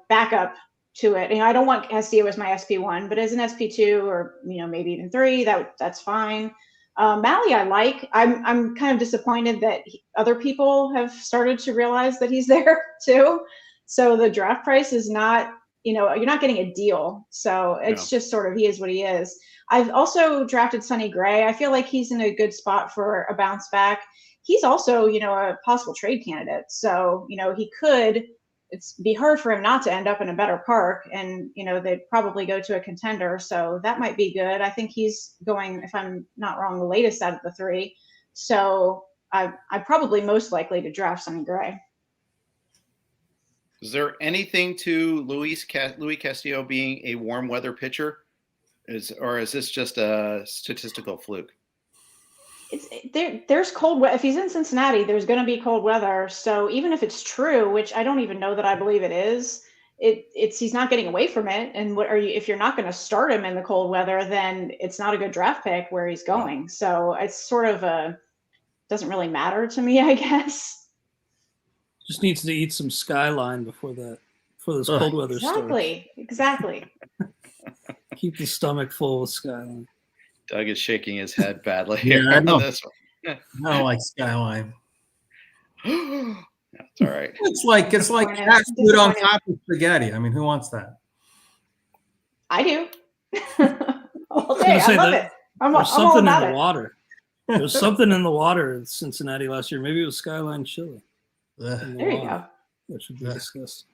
Speaker 2: backup to it. I don't want Castillo as my SP1, but as an SP2 or maybe even 3, that's fine. Mahle, I like. I'm kind of disappointed that other people have started to realize that he's there too. So the draft price is not. You're not getting a deal. So it's just sort of, he is what he is. I've also drafted Sonny Gray. I feel like he's in a good spot for a bounce back. He's also, a possible trade candidate. So, he could, be hard for him not to end up in a better park, and, they'd probably go to a contender. So that might be good. I think he's going, if I'm not wrong, the latest out of the 3. So I'm probably most likely to draft Sonny Gray.
Speaker 1: Is there anything to Luis Castillo being a warm weather pitcher, or is this just a statistical fluke?
Speaker 2: There's cold weather. If he's in Cincinnati, there's going to be cold weather. So even if it's true, which I don't even know that I believe it is, he's not getting away from it. And if you're not going to start him in the cold weather, then it's not a good draft pick where he's going. So it's sort of doesn't really matter to me, I guess.
Speaker 4: Just needs to eat some Skyline before this cold weather starts.
Speaker 2: Exactly.
Speaker 4: Keep the stomach full with Skyline.
Speaker 1: Doug is shaking his head badly
Speaker 3: I know.
Speaker 1: on this one.
Speaker 3: I don't like Skyline.
Speaker 1: That's all right.
Speaker 3: It's like cat food on top of spaghetti. I mean, who wants that?
Speaker 2: I do. All day. I love it.
Speaker 4: There's something in the water. There's something in the water in Cincinnati last year. Maybe it was Skyline chili.
Speaker 2: There you go.
Speaker 4: That should be discussed.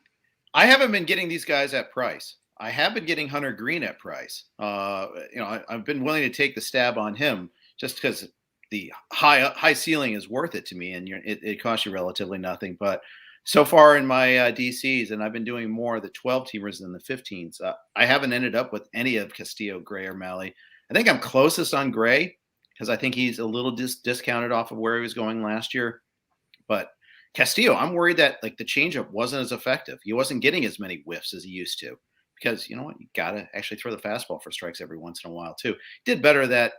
Speaker 1: I haven't been getting these guys at price. I have been getting Hunter Green at price. I've been willing to take the stab on him just because the high ceiling is worth it to me, and it costs you relatively nothing. But so far in my DCs, and I've been doing more of the 12-teamers than the 15s, I haven't ended up with any of Castillo, Gray, or Mahle. I think I'm closest on Gray because I think he's a little discounted off of where he was going last year. But Castillo, I'm worried that the changeup wasn't as effective. He wasn't getting as many whiffs as he used to, because you got to actually throw the fastball for strikes every once in a while too. Did better that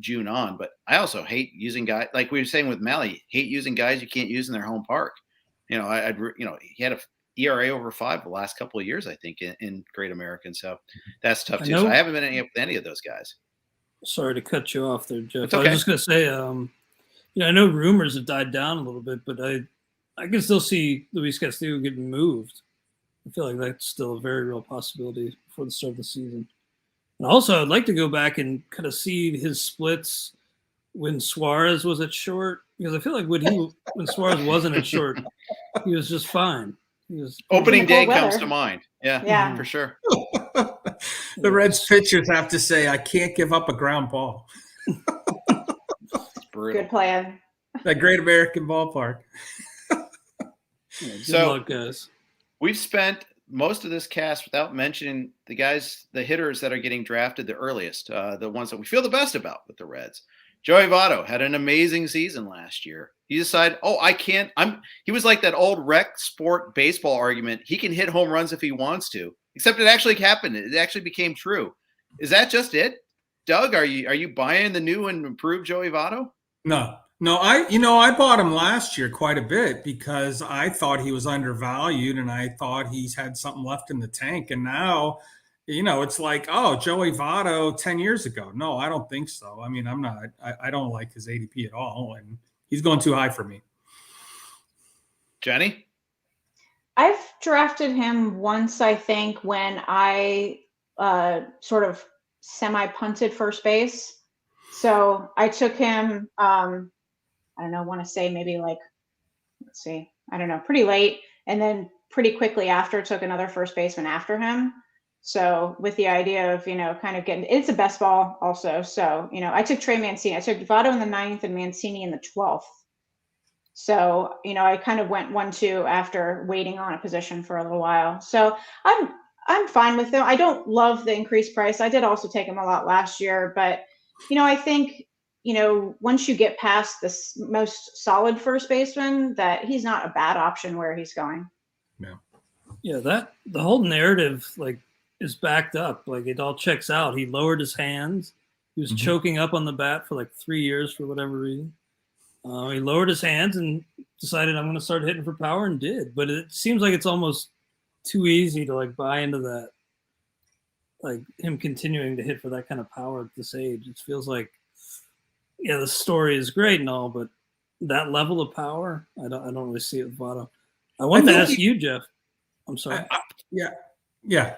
Speaker 1: June on, but I also hate using guys like we were saying with Mahle. Hate using guys you can't use in their home park. He had a ERA over 5 the last couple of years, I think, in Great American. So that's tough too. So I haven't been ending up with any of those guys.
Speaker 4: Sorry to cut you off there, Jeff.
Speaker 1: It's okay.
Speaker 4: I was just gonna say, I know rumors have died down a little bit, but I can still see Luis Castillo getting moved. I feel like that's still a very real possibility before the start of the season. And also, I'd like to go back and kind of see his splits when Suarez was at short, because I feel like when Suarez wasn't at short, he was just fine.
Speaker 1: Opening day comes to mind. Yeah, for sure.
Speaker 3: The Reds pitchers have to say, I can't give up a ground ball.
Speaker 1: It's brutal.
Speaker 2: Good plan.
Speaker 3: That Great American Ballpark.
Speaker 4: Good luck, guys.
Speaker 1: We've spent most of this cast without mentioning the hitters that are getting drafted the earliest, the ones that we feel the best about with the Reds. Joey Votto had an amazing season last year. He decided, he was like that old rec sport baseball argument. He can hit home runs if he wants to, except it actually happened. It actually became true. Is that just it? Doug, are you buying the new and improved Joey Votto?
Speaker 3: No, I bought him last year quite a bit because I thought he was undervalued and I thought he's had something left in the tank. And now it's like, oh, Joey Votto 10 years ago. No, I don't think so. I mean, I don't like his ADP at all. And he's going too high for me.
Speaker 1: Jenny?
Speaker 2: I've drafted him once, I think, when I sort of semi-punted first base. So I took him, I don't know, I want to say maybe like, let's see, I don't know, pretty late. And then pretty quickly after took another first baseman after him. So with the idea of, kind of getting, it's a best ball also. So, I took Trey Mancini. I took Votto in the 9th and Mancini in the 12th. So, I kind of went 1-2 after waiting on a position for a little while. So I'm fine with them. I don't love the increased price. I did also take him a lot last year, but I think, once you get past this most solid first baseman, that he's not a bad option where he's going.
Speaker 4: Yeah, that the whole narrative is backed up. Like, it all checks out. He lowered his hands. He was choking up on the bat for 3 years for whatever reason. He lowered his hands and decided, I'm going to start hitting for power, and did. But it seems like it's almost too easy to buy into that, him continuing to hit for that kind of power at this age. It feels like, yeah, the story is great and all, but that level of power, I don't really see it with Votto. I wanted to ask you, Jeff. I'm sorry.
Speaker 3: Yeah.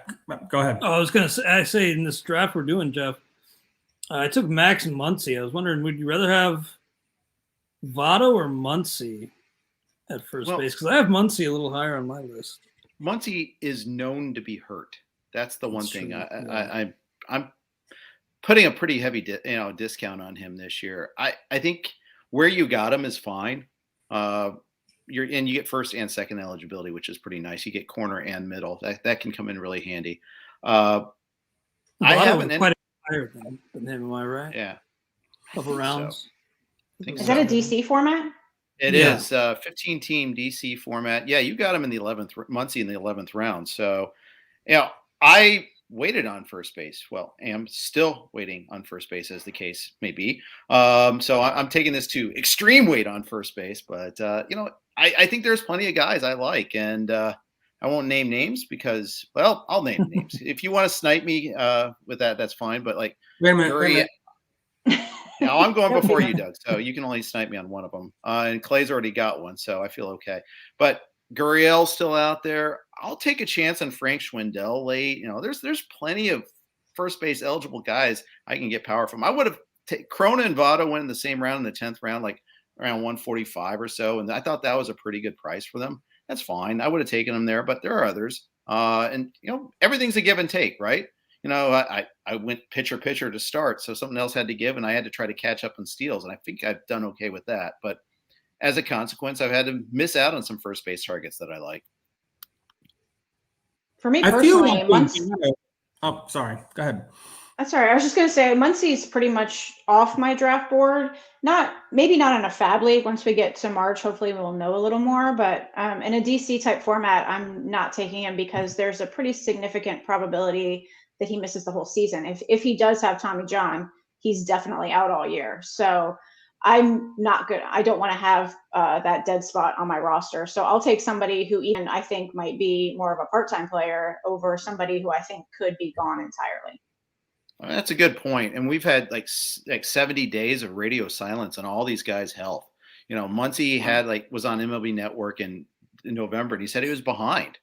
Speaker 3: Go ahead.
Speaker 4: Oh, I was going to say in this draft we're doing, Jeff, I took Max Muncy. I was wondering, would you rather have Votto or Muncy at first base? Because I have Muncy a little higher on my list.
Speaker 1: Muncy is known to be hurt. That's the one thing. I'm putting a pretty heavy discount on him this year. I think where you got him is fine. You get first and second eligibility, which is pretty nice. You get corner and middle. That can come in really handy. I haven't
Speaker 4: quite higher than him. Am I right?
Speaker 1: Yeah,
Speaker 4: couple rounds.
Speaker 2: Is that a DC format?
Speaker 1: It is 15-team DC format. Yeah, you got him in the 11th, Muncy in the 11th round. So, I waited on first base. Well, am still waiting on first base, as the case may be. So I'm taking this to extreme wait on first base. But I think there's plenty of guys I like, and I won't name names because, well, I'll name names. If you want to snipe me with that, that's fine. But
Speaker 3: wait a minute.
Speaker 1: No, I'm going before you, Doug. So you can only snipe me on one of them. And Clay's already got one, so I feel okay. But Gurriel's still out there. I'll take a chance on Frank Schwindel late. There's plenty of first base eligible guys I can get power from. I would have Crona and Votto went in the same round in the 10th round, like around 145 or so. And I thought that was a pretty good price for them. That's fine. I would have taken them there, but there are others. And everything's a give and take, right? I went pitcher to start, so something else had to give, and I had to try to catch up on steals, and I think I've done okay with that. But as a consequence, I've had to miss out on some first base targets that I like.
Speaker 2: For me personally,
Speaker 3: oh, sorry. Go ahead.
Speaker 2: That's all right. I was just going to say Muncy's pretty much off my draft board. Maybe not in a fab league. Once we get to March, hopefully we'll know a little more. But in a DC type format, I'm not taking him because there's a pretty significant probability that he misses the whole season. If he does have Tommy John, he's definitely out all year. So I'm not good. I don't want to have that dead spot on my roster. So I'll take somebody who even I think might be more of a part-time player over somebody who I think could be gone entirely.
Speaker 1: That's a good point. And we've had like 70 days of radio silence on all these guys' health. Muncy was on MLB Network in November, and he said he was behind.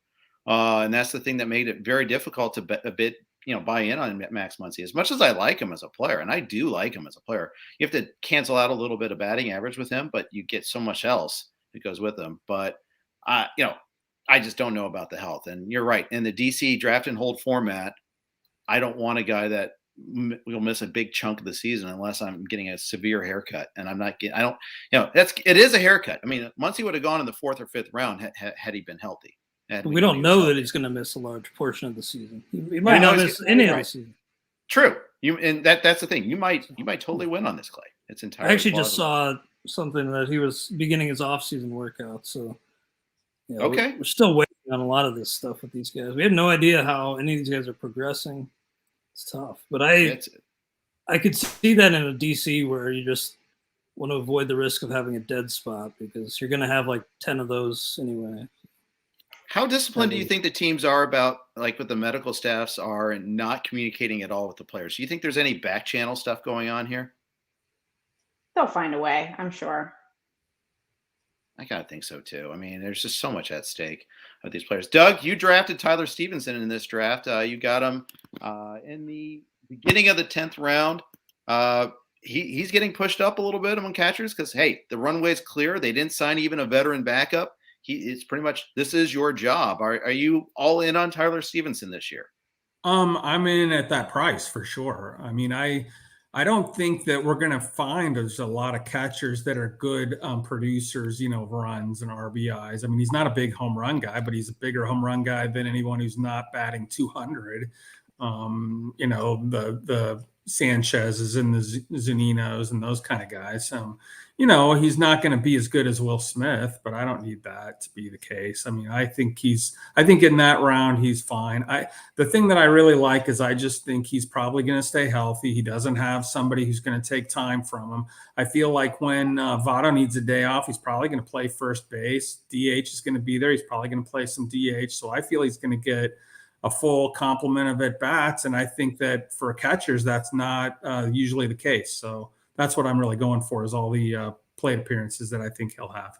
Speaker 1: And that's the thing that made it very difficult to buy in on Max Muncy. As much as I like him as a player, and I do like him as a player, you have to cancel out a little bit of batting average with him, but you get so much else that goes with him. But, I just don't know about the health. And you're right. In the DC draft and hold format, I don't want a guy that will miss a big chunk of the season unless I'm getting a severe haircut. And it is a haircut. I mean, Muncy would have gone in the 4th or 5th round had he been healthy.
Speaker 4: We don't know that he's going to miss a large portion of the season. He might not miss any of the season.
Speaker 1: True. That's the thing. You might totally win on this, Clay. It's entirely.
Speaker 4: I actually just saw something that he was beginning his off-season workout. So,
Speaker 1: okay,
Speaker 4: we're still waiting on a lot of this stuff with these guys. We have no idea how any of these guys are progressing. It's tough, but I could see that in a DC where you just want to avoid the risk of having a dead spot because you're going to have like 10 of those anyway.
Speaker 1: How disciplined do you think the teams are about, like, what the medical staffs are and not communicating at all with the players? Do you think there's any back channel stuff going on here?
Speaker 2: They'll find a way, I'm sure.
Speaker 1: I gotta think so too. I mean, there's just so much at stake with these players. Doug, you drafted Tyler Stevenson in this draft. You got him in the beginning of the 10th round. He's getting pushed up a little bit among catchers because, hey, the runway is clear. They didn't sign even a veteran backup. It's pretty much, this is your job. Are you all in on Tyler Stevenson this year?
Speaker 3: I'm in at that price for sure. I mean, I don't think that we're going to find there's a lot of catchers that are good producers, you know, runs and RBIs. I mean, he's not a big home run guy, but he's a bigger home run guy than anyone who's not batting 200. You know, the Sanchez's and the Zaninos and those kind of guys. You know, he's not going to be as good as Will Smith, but I don't need that to be the case. I mean, I think in that round, he's fine. The thing that I really like is I just think he's probably going to stay healthy. He doesn't have somebody who's going to take time from him. I feel like when Votto needs a day off, he's probably going to play first base. DH is going to be there. He's probably going to play some DH. So I feel he's going to get a full complement of at-bats. And I think that for catchers, that's not usually the case. So that's what I'm really going for, is all the plate appearances that I think he'll have.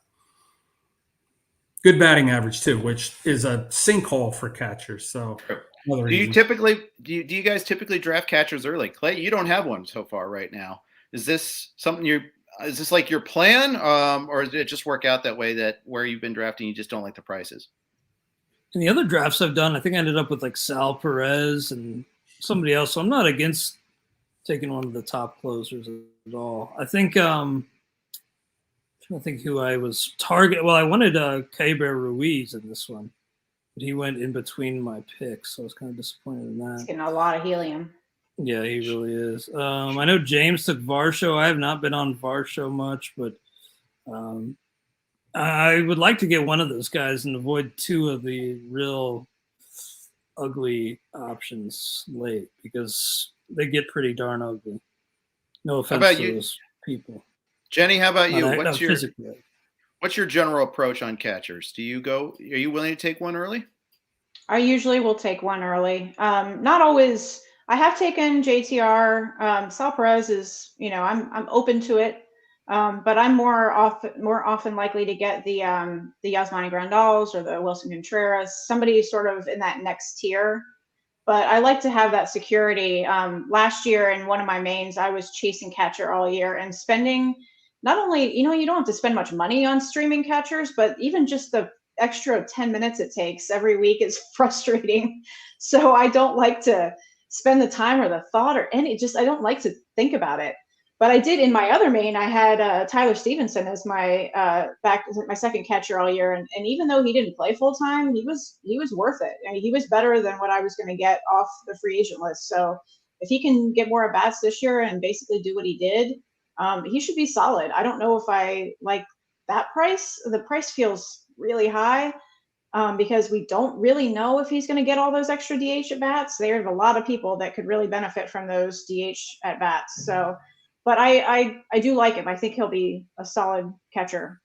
Speaker 3: Good batting average too, which is a sinkhole for catchers. So
Speaker 1: do you guys typically draft catchers early? Clay, you don't have one so far right now. Is this something is this like your plan? Or did it just work out that way, that where you've been drafting, you just don't like the prices?
Speaker 4: In the other drafts I've done, I think I ended up with like Sal Perez and somebody else. So I'm not against taking one of the top closers at all. I think I'm trying to think who I was targeting. Well, I wanted Keibert Ruiz in this one, but he went in between my picks, so I was kind of disappointed in that.
Speaker 2: He's getting a lot of helium.
Speaker 4: Yeah, he really is. I know James took Varsho. I have not been on Varsho much, but I would like to get one of those guys and avoid two of the real ugly options late, because they get pretty darn ugly. No offense to those people.
Speaker 1: Jenny, how about you?
Speaker 4: What's
Speaker 1: your general approach on catchers? Are you willing to take one early?
Speaker 2: I usually will take one early. Not always. I have taken JTR. Sal Perez is, you know, I'm open to it. But I'm more often likely to get the Yasmani Grandals or the Wilson Contreras, somebody sort of in that next tier. But I like to have that security. Last year in one of my mains, I was chasing catcher all year and spending not only, you know, you don't have to spend much money on streaming catchers, but even just the extra 10 minutes it takes every week is frustrating. So I don't like to spend the time or the thought or I don't like to think about it. But I did in my other main. I had Tyler Stevenson as my second catcher all year, and even though he didn't play full time, he was worth it. I mean, he was better than what I was going to get off the free agent list. So if he can get more at bats this year and basically do what he did, he should be solid. I don't know if I like that price. The price feels really high because we don't really know if he's going to get all those extra DH at bats. There are a lot of people that could really benefit from those DH at bats. So. But I do like him. I think he'll be a solid catcher.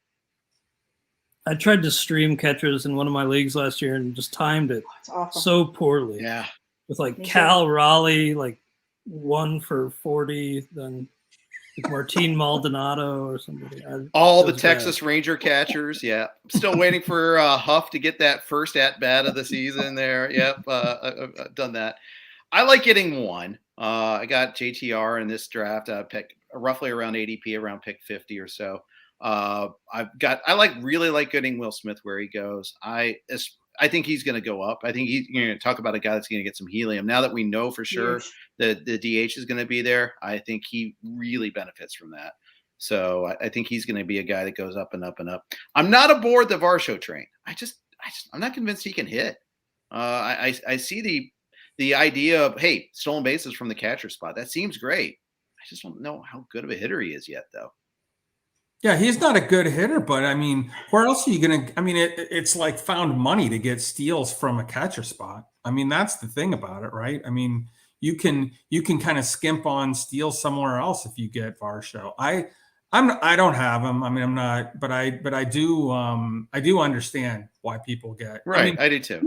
Speaker 4: I tried to stream catchers in one of my leagues last year and just timed it so poorly.
Speaker 1: Yeah.
Speaker 4: With like Cal Raleigh, like 1 for 40, then Martin Maldonado or somebody.
Speaker 1: All the Texas Ranger catchers. Yeah. I'm still waiting for Huff to get that first at-bat of the season there. Yep. I've done that. I like getting one. I got JTR in this draft. I picked roughly around ADP, around pick 50 or so. I really like getting Will Smith where he goes. I think he's going to go up. I think you're going to talk about a guy that's going to get some helium. Now that we know for sure that the DH is going to be there, I think he really benefits from that. So I think he's going to be a guy that goes up and up and up. I'm not aboard the Varsho train. I'm not convinced he can hit. I see the idea of, hey, stolen bases from the catcher spot. That seems great. I just don't know how good of a hitter he is yet, though.
Speaker 3: Yeah, he's not a good hitter, but I mean, where else are you going to? I mean, it's like found money to get steals from a catcher spot. I mean, that's the thing about it, right? I mean, you can kind of skimp on steals somewhere else if you get Varsho. I I don't have him. I mean, I'm not, but I do understand why people get.
Speaker 1: Right.
Speaker 3: I mean,
Speaker 1: I do too.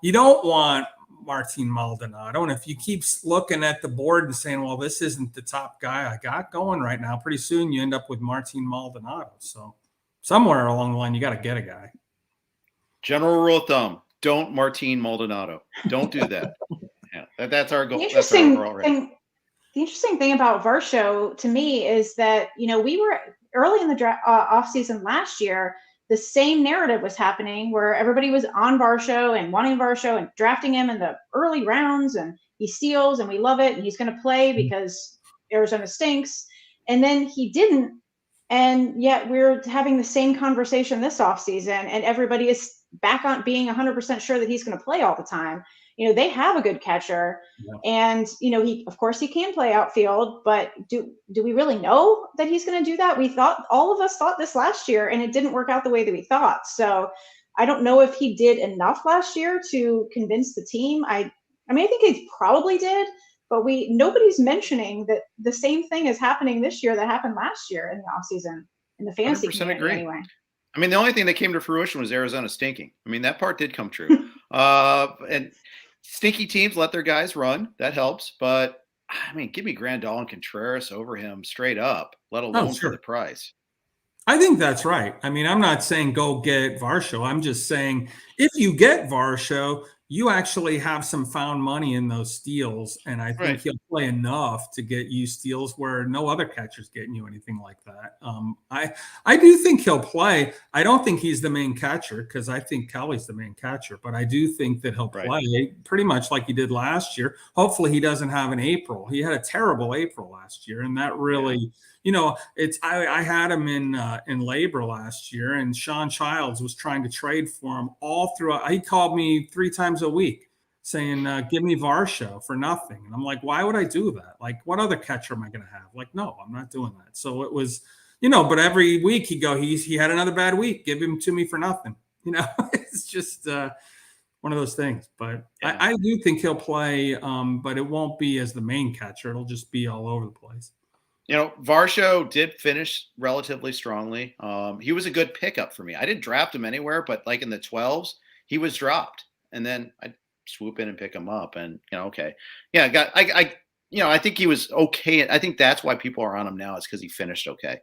Speaker 3: You don't want Martin Maldonado. And if you keep looking at the board and saying, well, this isn't the top guy I got going right now, pretty soon you end up with Martin Maldonado. So somewhere along the line, you got to get a guy.
Speaker 1: General rule of thumb, don't Martin Maldonado. Don't do that. Yeah, that's our goal.
Speaker 2: The interesting thing about Varsho to me is that, we were early in the offseason last year, the same narrative was happening where everybody was on Varsho and wanting Varsho and drafting him in the early rounds, and he steals and we love it and he's going to play because Arizona stinks. And then he didn't. And yet we're having the same conversation this offseason, and everybody is back on being 100% sure that he's going to play all the time. They have a good catcher, and of course he can play outfield, but do we really know that he's going to do that? All of us thought this last year, and it didn't work out the way that we thought. So I don't know if he did enough last year to convince the team. I think he probably did, but nobody's mentioning that the same thing is happening this year that happened last year in the offseason in the fantasy community.
Speaker 1: Agree.
Speaker 2: Anyway.
Speaker 1: I mean, the only thing that came to fruition was Arizona stinking. I mean, that part did come true. And stinky teams let their guys run. That helps. But, I mean, give me Grandal and Contreras over him straight up, let alone for the price.
Speaker 3: I think that's right. I mean, I'm not saying go get Varsho. I'm just saying if you get Varsho, you actually have some found money in those steals. And I think he'll play enough to get you steals where no other catcher's getting you anything like that. I do think he'll play. I don't think he's the main catcher because I think Kelly's the main catcher, but I do think that he'll play pretty much like he did last year. Hopefully he doesn't have an April. He had a terrible April last year, and that really I had him in labor last year, and Sean Childs was trying to trade for him all throughout. He called me 3 times a week saying, give me Varsho for nothing. And I'm like, why would I do that? Like, what other catcher am I going to have? Like, no, I'm not doing that. So it was, but every week he'd go, he had another bad week. Give him to me for nothing. It's just one of those things. But I do think he'll play, but it won't be as the main catcher. It'll just be all over the place.
Speaker 1: Varsho did finish relatively strongly. He was a good pickup for me. I didn't draft him anywhere, but like in the 12s, he was dropped, and then I swoop in and pick him up. And okay, yeah, I think he was okay. I think that's why people are on him now is because he finished okay.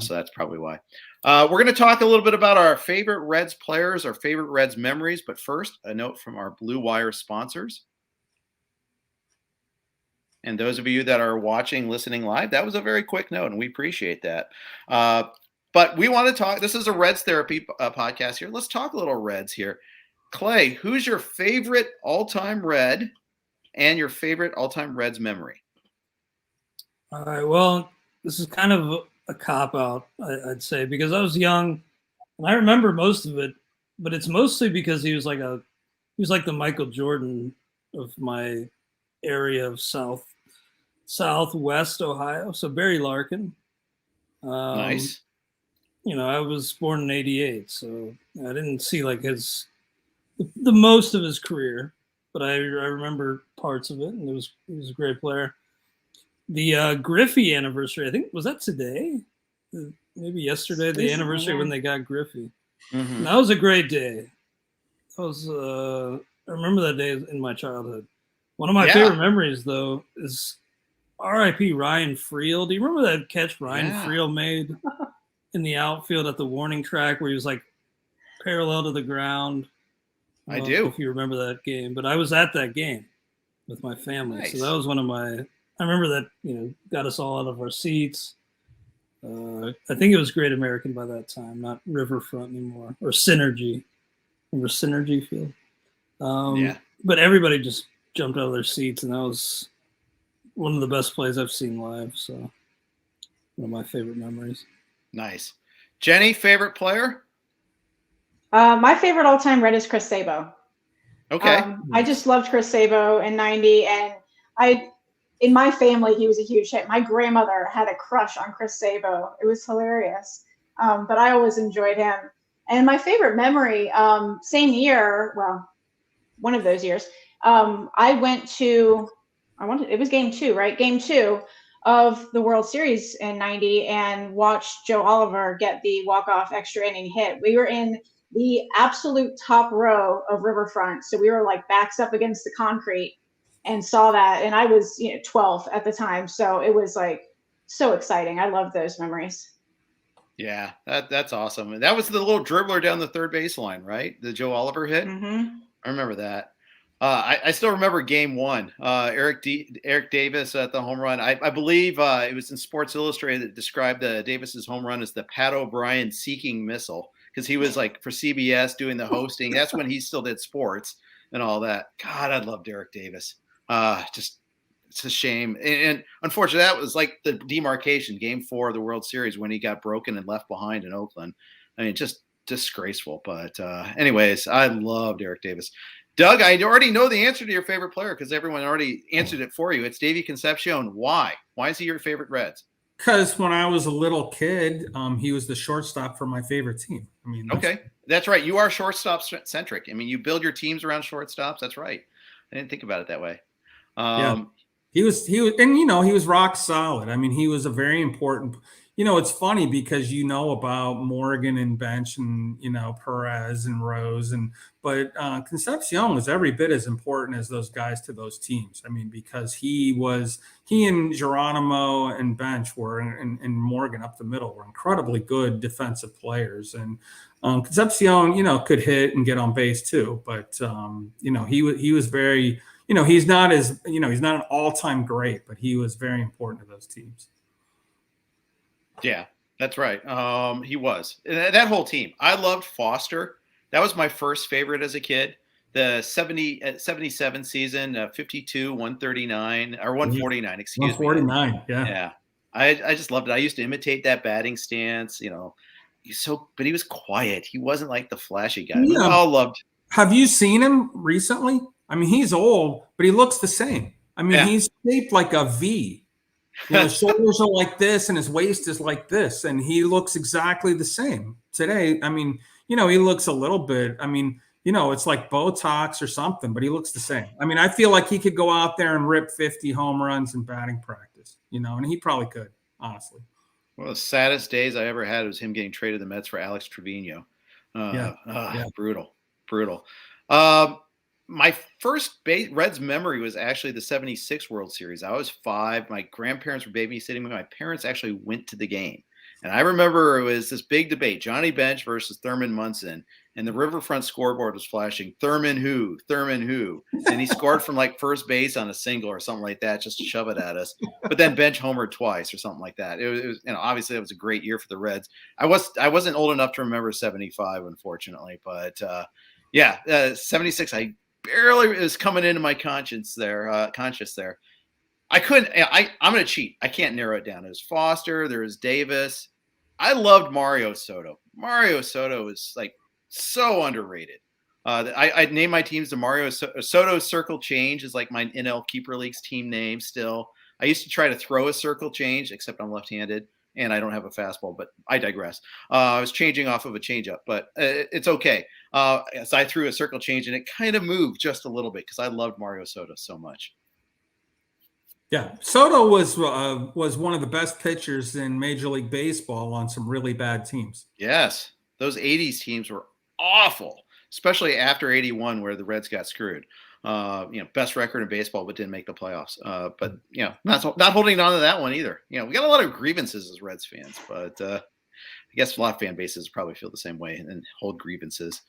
Speaker 1: So that's probably why. We're going to talk a little bit about our favorite Reds players, our favorite Reds memories. But first, a note from our Blue Wire sponsors. And those of you that are watching, listening live, that was a very quick note, and we appreciate that. But we want to talk. This is a Reds therapy podcast here. Let's talk a little Reds here. Clay, who's your favorite all-time Red and your favorite all-time Reds memory?
Speaker 4: All right. Well, this is kind of a cop-out, I'd say, because I was young, and I remember most of it, but it's mostly because he was like the Michael Jordan of my area of Southwest Ohio. So Barry Larkin.
Speaker 1: Nice.
Speaker 4: I was born in '88, so I didn't see like the most of his career, but I remember parts of it, and he was a great player. The Griffey anniversary, I think, was that today? Maybe yesterday, the anniversary when they got Griffey. Mm-hmm. That was a great day. That was I remember that day in my childhood. One of my favorite memories, though, is R.I.P. Ryan Friel. Do you remember that catch Ryan Friel made in the outfield at the warning track where he was like parallel to the ground?
Speaker 1: I do.
Speaker 4: If you remember that game. But I was at that game with my family. Nice. So that was one of my – I remember that, got us all out of our seats. I think it was Great American by that time, not Riverfront anymore, or Synergy. Remember Synergy Field? But everybody just jumped out of their seats, and that was one of the best plays I've seen live. So one of my favorite memories.
Speaker 1: Nice. Jenny, favorite player?
Speaker 2: My favorite all-time Red is Chris Sabo.
Speaker 1: Okay.
Speaker 2: I just loved Chris Sabo in '90, and in my family, he was a huge hit. My grandmother had a crush on Chris Sabo. It was hilarious, but I always enjoyed him. And my favorite memory, same year, well, one of those years, I went to, it was game 2, right? Game 2 of the World Series in '90 and watched Joe Oliver get the walk-off extra inning hit. We were in the absolute top row of Riverfront, so we were like backs up against the concrete and saw that. And I was 12 at the time, so it was like so exciting. I love those memories.
Speaker 1: Yeah, that's awesome. And that was the little dribbler down the third baseline, right? The Joe Oliver hit.
Speaker 2: Mm-hmm.
Speaker 1: I remember that. I still remember game one. Eric Davis at the home run. I believe it was in Sports Illustrated that described Davis's home run as the Pat O'Brien seeking missile, because he was like for CBS doing the hosting. That's when he still did sports and all that. God, I loved Eric Davis. Just it's a shame. And unfortunately, that was like the demarcation, game 4 of the World Series, when he got broken and left behind in Oakland. I mean, just disgraceful. But anyways, I loved Eric Davis. Doug, I already know the answer to your favorite player because everyone already answered it for you. It's Davey Concepcion. Why? Why is he your favorite Reds?
Speaker 3: Because when I was a little kid, he was the shortstop for my favorite team. I mean,
Speaker 1: that's right. You are shortstop centric. I mean, you build your teams around shortstops. That's right. I didn't think about it that way.
Speaker 3: Yeah. He was, and he was rock solid. I mean, he was a very important. It's funny because about Morgan and Bench and Perez and Rose, but Concepcion was every bit as important as those guys to those teams. I mean, because he and Geronimo and Bench were and Morgan up the middle were incredibly good defensive players, and Concepcion could hit and get on base too, but he was very. He's not he's not an all-time great, but he was very important to those teams.
Speaker 1: Yeah, that's right. He was. That whole team. I loved Foster. That was my first favorite as a kid. The 77 season, 52, 139, or 149, excuse
Speaker 3: 149,
Speaker 1: me. 149, yeah. I just loved it. I used to imitate that batting stance, but he was quiet. He wasn't like the flashy guy. We all loved.
Speaker 3: Have you seen him recently? I mean, he's old, but he looks the same. I mean, he's shaped like a V. His shoulders are like this, and his waist is like this, and he looks exactly the same today. I mean, he looks a little bit. I mean, it's like Botox or something, but he looks the same. I mean, I feel like he could go out there and rip 50 home runs in batting practice, and he probably could, honestly.
Speaker 1: One of the saddest days I ever had was him getting traded to the Mets for Alex Trevino. Brutal. My first Reds memory was actually the 76 World Series. I was 5. My grandparents were babysitting me. My parents actually went to the game. And I remember it was this big debate, Johnny Bench versus Thurman Munson. And the Riverfront scoreboard was flashing, Thurman who? And he scored from like first base on a single or something like that, just to shove it at us. But then Bench homered twice or something like that. It was obviously it was a great year for the Reds. I wasn't old enough to remember 75, unfortunately. But 76, I barely was coming into my conscious there. I couldn't. I'm going to cheat. I can't narrow it down. It was Foster. There was Davis. I loved Mario Soto. Mario Soto is like so underrated. I'd name my teams the Mario Soto Circle Change is like my NL Keeper League's team name still. I used to try to throw a circle change, except I'm left-handed and I don't have a fastball, but I digress. I was changing off of a changeup, but it's okay. So I threw a circle change and it kind of moved just a little bit because I loved Mario Soto so much.
Speaker 3: Yeah, Soto was one of the best pitchers in Major League Baseball on some really bad teams.
Speaker 1: Yes, those 80s teams were awful, especially after 81 where the Reds got screwed. Best record in baseball, but didn't make the playoffs. But not holding on to that one either. We got a lot of grievances as Reds fans, but I guess a lot of fan bases probably feel the same way and hold grievances.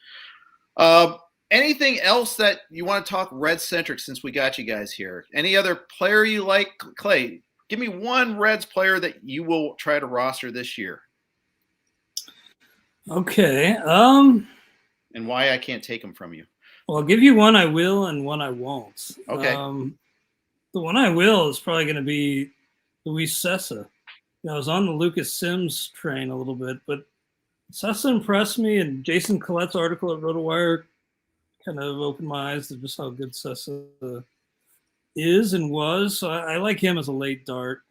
Speaker 1: Anything else that you want to talk Red-centric since we got you guys here? Any other player you like? Clay, give me one Reds player that you will try to roster this year.
Speaker 4: Okay.
Speaker 1: And why I can't take him from you.
Speaker 4: Well, I'll give you one I will and one I won't.
Speaker 1: Okay.
Speaker 4: The one I will is probably going to be Luis Sessa. I was on the Lucas Sims train a little bit, but Sessa impressed me, and Jason Collette's article at RotoWire kind of opened my eyes to just how good Sessa is and was. So I like him as a late dart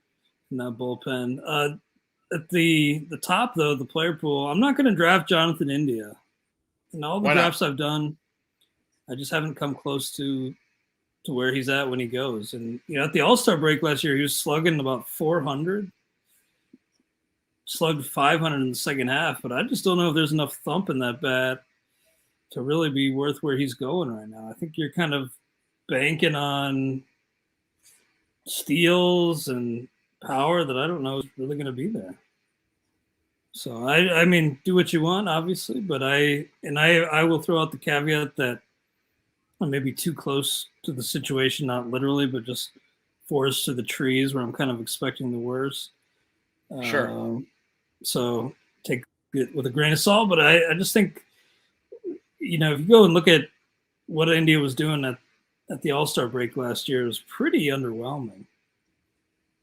Speaker 4: in that bullpen. At the top, though, the player pool, I'm not going to draft Jonathan India. In all the drafts I've done, I just haven't come close to to where he's at when he goes. And at the All-Star break last year, he was slugging about 400, slugged 500 in the second half. But I just don't know if there's enough thump in that bat to really be worth where he's going right now. I think you're kind of banking on steals and power that I don't know is really going to be there. So I mean, do what you want, obviously, but I will throw out the caveat that I may be too close to the situation, not literally, but just forest to the trees, where I'm kind of expecting the worst.
Speaker 1: Sure.
Speaker 4: So take it with a grain of salt, but I just think, if you go and look at what India was doing at the All-Star break last year, it was pretty underwhelming.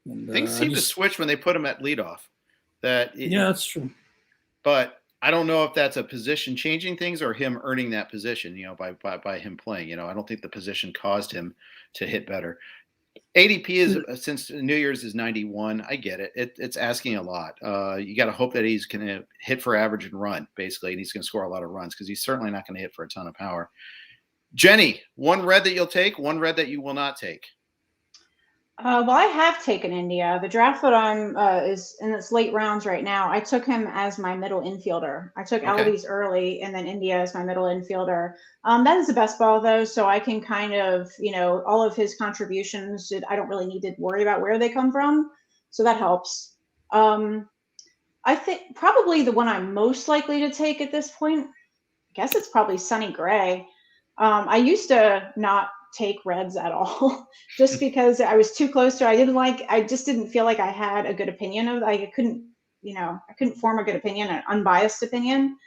Speaker 4: And,
Speaker 1: things seem to switch when they put him at leadoff.
Speaker 4: That's true.
Speaker 1: But I don't know if that's a position changing things or him earning that position, by him playing. I don't think the position caused him to hit better. ADP is since New Year's is 91. I get it. It's asking a lot. You got to hope that he's going to hit for average and run, basically, and he's going to score a lot of runs because he's certainly not going to hit for a ton of power. Jenny, one red that you'll take, one red that you will not take.
Speaker 2: Well, I have taken India. The draft that I'm is in its late rounds right now. I took him as my middle infielder. I took Alvarez early, and then India as my middle infielder. That is the best ball, though, so I can kind of, all of his contributions, I don't really need to worry about where they come from, so that helps. I think probably the one I'm most likely to take at this point, I guess it's probably Sonny Gray. I used to not take reds at all just because I was too close to it. I just didn't feel like I had a good opinion of I couldn't form a good opinion, an unbiased opinion.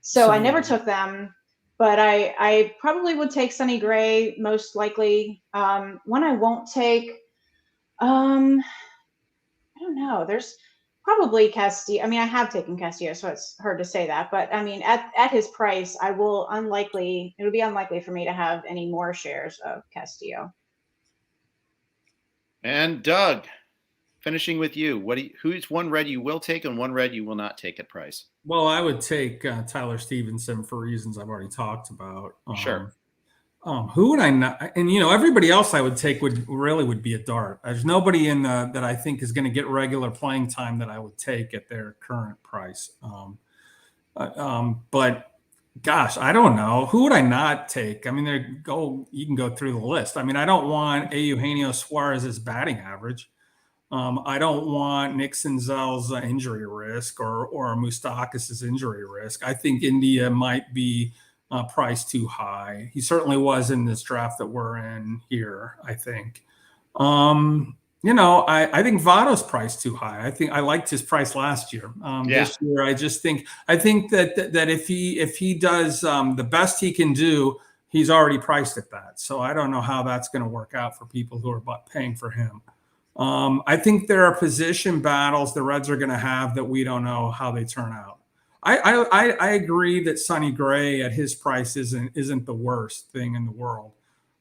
Speaker 2: So I never took them, but I probably would take Sonny Gray most likely. One I won't take, I don't know. There's probably Castillo. I mean, I have taken Castillo, so it's hard to say that. But I mean, at his price, it would be unlikely for me to have any more shares of Castillo.
Speaker 1: And Doug, finishing with you, who's one red you will take and one red you will not take at price?
Speaker 3: Well, I would take Tyler Stevenson for reasons I've already talked about.
Speaker 1: Sure.
Speaker 3: Who would I not? And everybody else I would take would be a dart. There's nobody in that I think is going to get regular playing time that I would take at their current price. But gosh, I don't know. Who would I not take? I mean, you can go through the list. I mean, I don't want Eugenio Suarez's batting average. I don't want Nick Senzel's injury risk or Moustakas' injury risk. I think India might be priced too high. He certainly was in this draft that we're in here, I think. I think Votto's priced too high. I think I liked his price last year. This year, I think that if he does the best he can do, he's already priced at that. So I don't know how that's going to work out for people who are paying for him. I think there are position battles the Reds are going to have that we don't know how they turn out. I agree that Sonny Gray at his price isn't the worst thing in the world.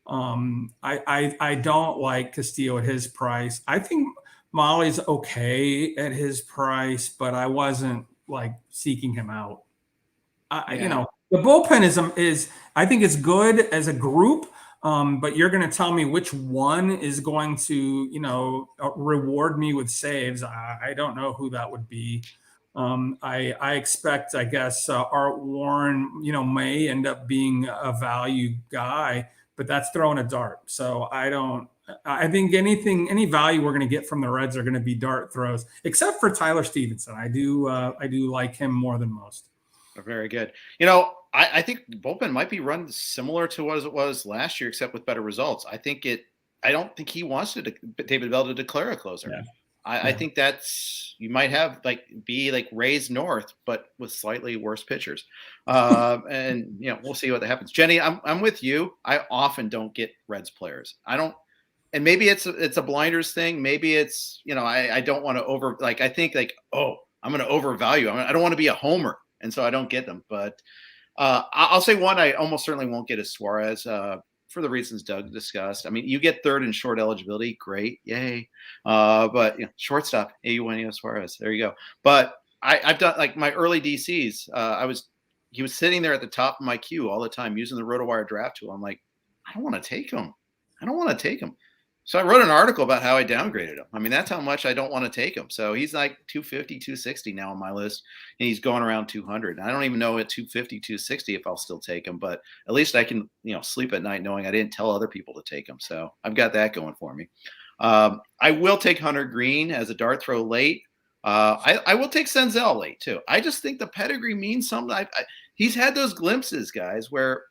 Speaker 3: I don't like Castillo at his price. I think Molly's okay at his price, but I wasn't seeking him out. The bullpen is I think it's good as a group. But you're going to tell me which one is going to, reward me with saves. I don't know who that would be. I expect, I guess, Art Warren, may end up being a value guy, but that's throwing a dart. So I think any value we're going to get from the Reds are going to be dart throws, except for Tyler Stevenson. I do like him more than most.
Speaker 1: Very good. I think bullpen might be run similar to what it was last year, except with better results. I don't think he wants David Bell to declare a closer. Yeah. I think you might have be Rays North, but with slightly worse pitchers. And we'll see what happens. Jenny, I'm with you. I often don't get Reds players. I don't, and maybe it's a blinders thing. Maybe it's I don't want to I think I'm going to overvalue. I don't want to be a homer, and so I don't get them. But I'll say one I almost certainly won't get is Suarez. For the reasons Doug discussed. I mean, you get third in short eligibility, great, yay. But shortstop, Eugenio Suarez, there you go. But I've done my early DCs. He was sitting there at the top of my queue all the time using the RotoWire draft tool. I'm like, I don't want to take him. I don't want to take him. So I wrote an article about how I downgraded him. I mean, that's how much I don't want to take him. So he's like 250, 260 now on my list, and he's going around 200. I don't even know at 250, 260 if I'll still take him, but at least I can, sleep at night knowing I didn't tell other people to take him. So I've got that going for me. I will take Hunter Green as a dart throw late. I will take Senzel late too. I just think the pedigree means something. He's had those glimpses, guys, where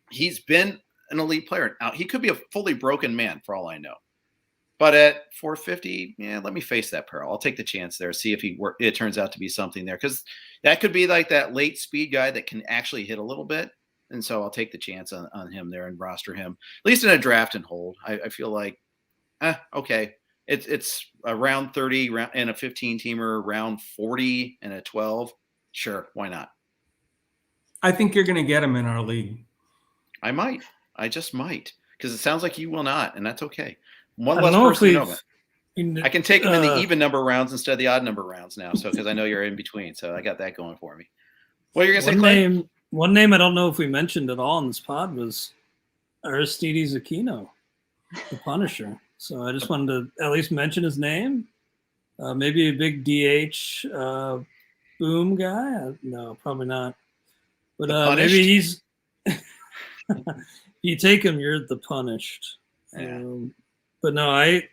Speaker 1: he's been an elite player. Now, he could be a fully broken man for all I know. But at 450, let me face that peril. I'll take the chance there, see if it turns out to be something there. Because that could be like that late speed guy that can actually hit a little bit. And so I'll take the chance on him there and roster him, at least in a draft and hold. I feel like, okay. It's a round 30 and a 15-teamer, round 40 and a 12. Sure, why not?
Speaker 3: I think you're going to get him in our league.
Speaker 1: I might. I just might, because it sounds like you will not, and that's okay. One less person to know. I can take them in the even number rounds instead of the odd number rounds now, so because I know you're in between, so I got that going for me. What are you going to say, Clay?
Speaker 4: One name I don't know if we mentioned at all in this pod was Aristides Aquino, the Punisher. So I just wanted to at least mention his name. Maybe a big DH boom guy. No, probably not. But maybe he's – you take him, you're the punished.
Speaker 1: Yeah.
Speaker 4: But no, I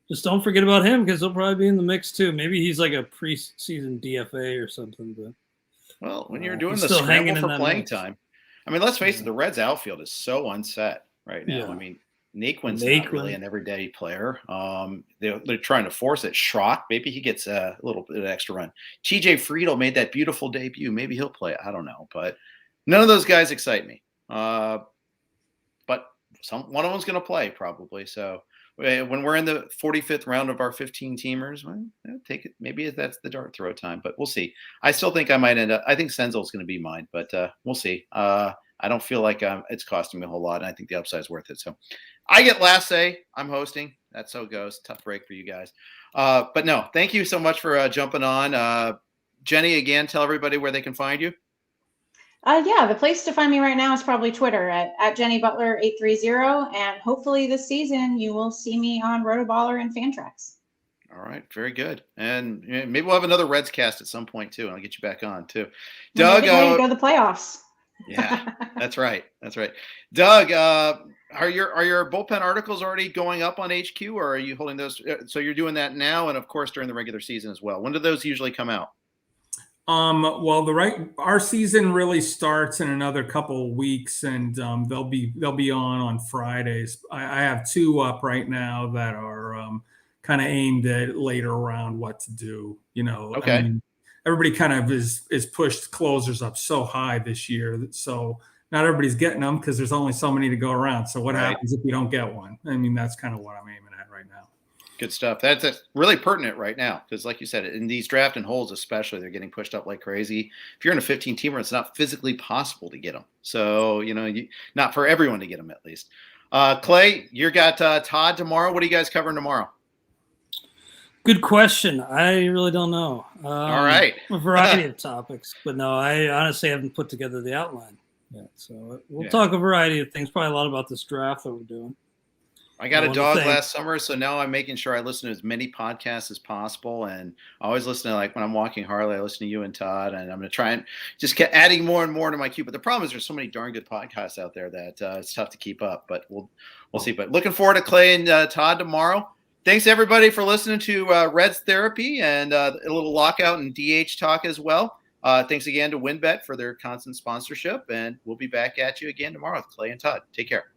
Speaker 4: just don't forget about him because he'll probably be in the mix too. Maybe he's like a preseason DFA or something. But
Speaker 1: well, when you're doing the scramble for playing time, I mean, let's face it, the Reds outfield is so unset right now. Yeah. I mean, Naquin's not really an everyday player. They're trying to force it. Schrock, maybe he gets a little bit of extra run. TJ Friedel made that beautiful debut. Maybe he'll play. I don't know, but none of those guys excite me. But one of them's going to play probably. So when we're in the 45th round of our 15 teamers, take it. Maybe that's the dart throw time, but we'll see. I still think I might end up. I think Senzel's going to be mine, but we'll see. I don't feel like it's costing me a whole lot, and I think the upside is worth it. So I get last say. I'm hosting. That's how it goes. Tough break for you guys. But no, thank you so much for jumping on. Jenny, again, tell everybody where they can find you.
Speaker 2: Yeah, the place to find me right now is probably Twitter at Jenny Butler 830, and hopefully this season you will see me on Rotoballer and Fantrax.
Speaker 1: All right, very good, and maybe we'll have another Reds cast at some point too, and I'll get you back on too. Doug,
Speaker 2: go to the playoffs.
Speaker 1: Yeah, that's right. That's right. Doug, are your bullpen articles already going up on HQ, or are you holding those? So you're doing that now, and of course during the regular season as well. When do those usually come out?
Speaker 3: Well, our season really starts in another couple of weeks, and they'll be on Fridays. I have two up right now that are kind of aimed at later around what to do.
Speaker 1: Okay.
Speaker 3: I mean, everybody kind of is pushed closers up so high this year, so not everybody's getting them because there's only so many to go around. So what happens if you don't get one? I mean, that's kind of what I'm aiming at right now.
Speaker 1: Good stuff. That's really pertinent right now because, like you said, in these draft and holds especially, they're getting pushed up like crazy. If you're in a 15-teamer, it's not physically possible to get them. So, not for everyone to get them at least. Clay, you got Todd tomorrow. What are you guys covering tomorrow?
Speaker 4: Good question. I really don't know.
Speaker 1: All right.
Speaker 4: A variety of topics, but no, I honestly haven't put together the outline yet. So we'll talk a variety of things, probably a lot about this draft that we're doing.
Speaker 1: I got a dog last summer, so now I'm making sure I listen to as many podcasts as possible. And I always listen to, like, when I'm walking Harley, I listen to you and Todd, and I'm going to try and just get adding more and more to my queue. But the problem is there's so many darn good podcasts out there that it's tough to keep up. But we'll see. But looking forward to Clay and Todd tomorrow. Thanks, everybody, for listening to Reds Therapy and a little Lockout and DH talk as well. Thanks again to WinBet for their constant sponsorship. And we'll be back at you again tomorrow with Clay and Todd. Take care.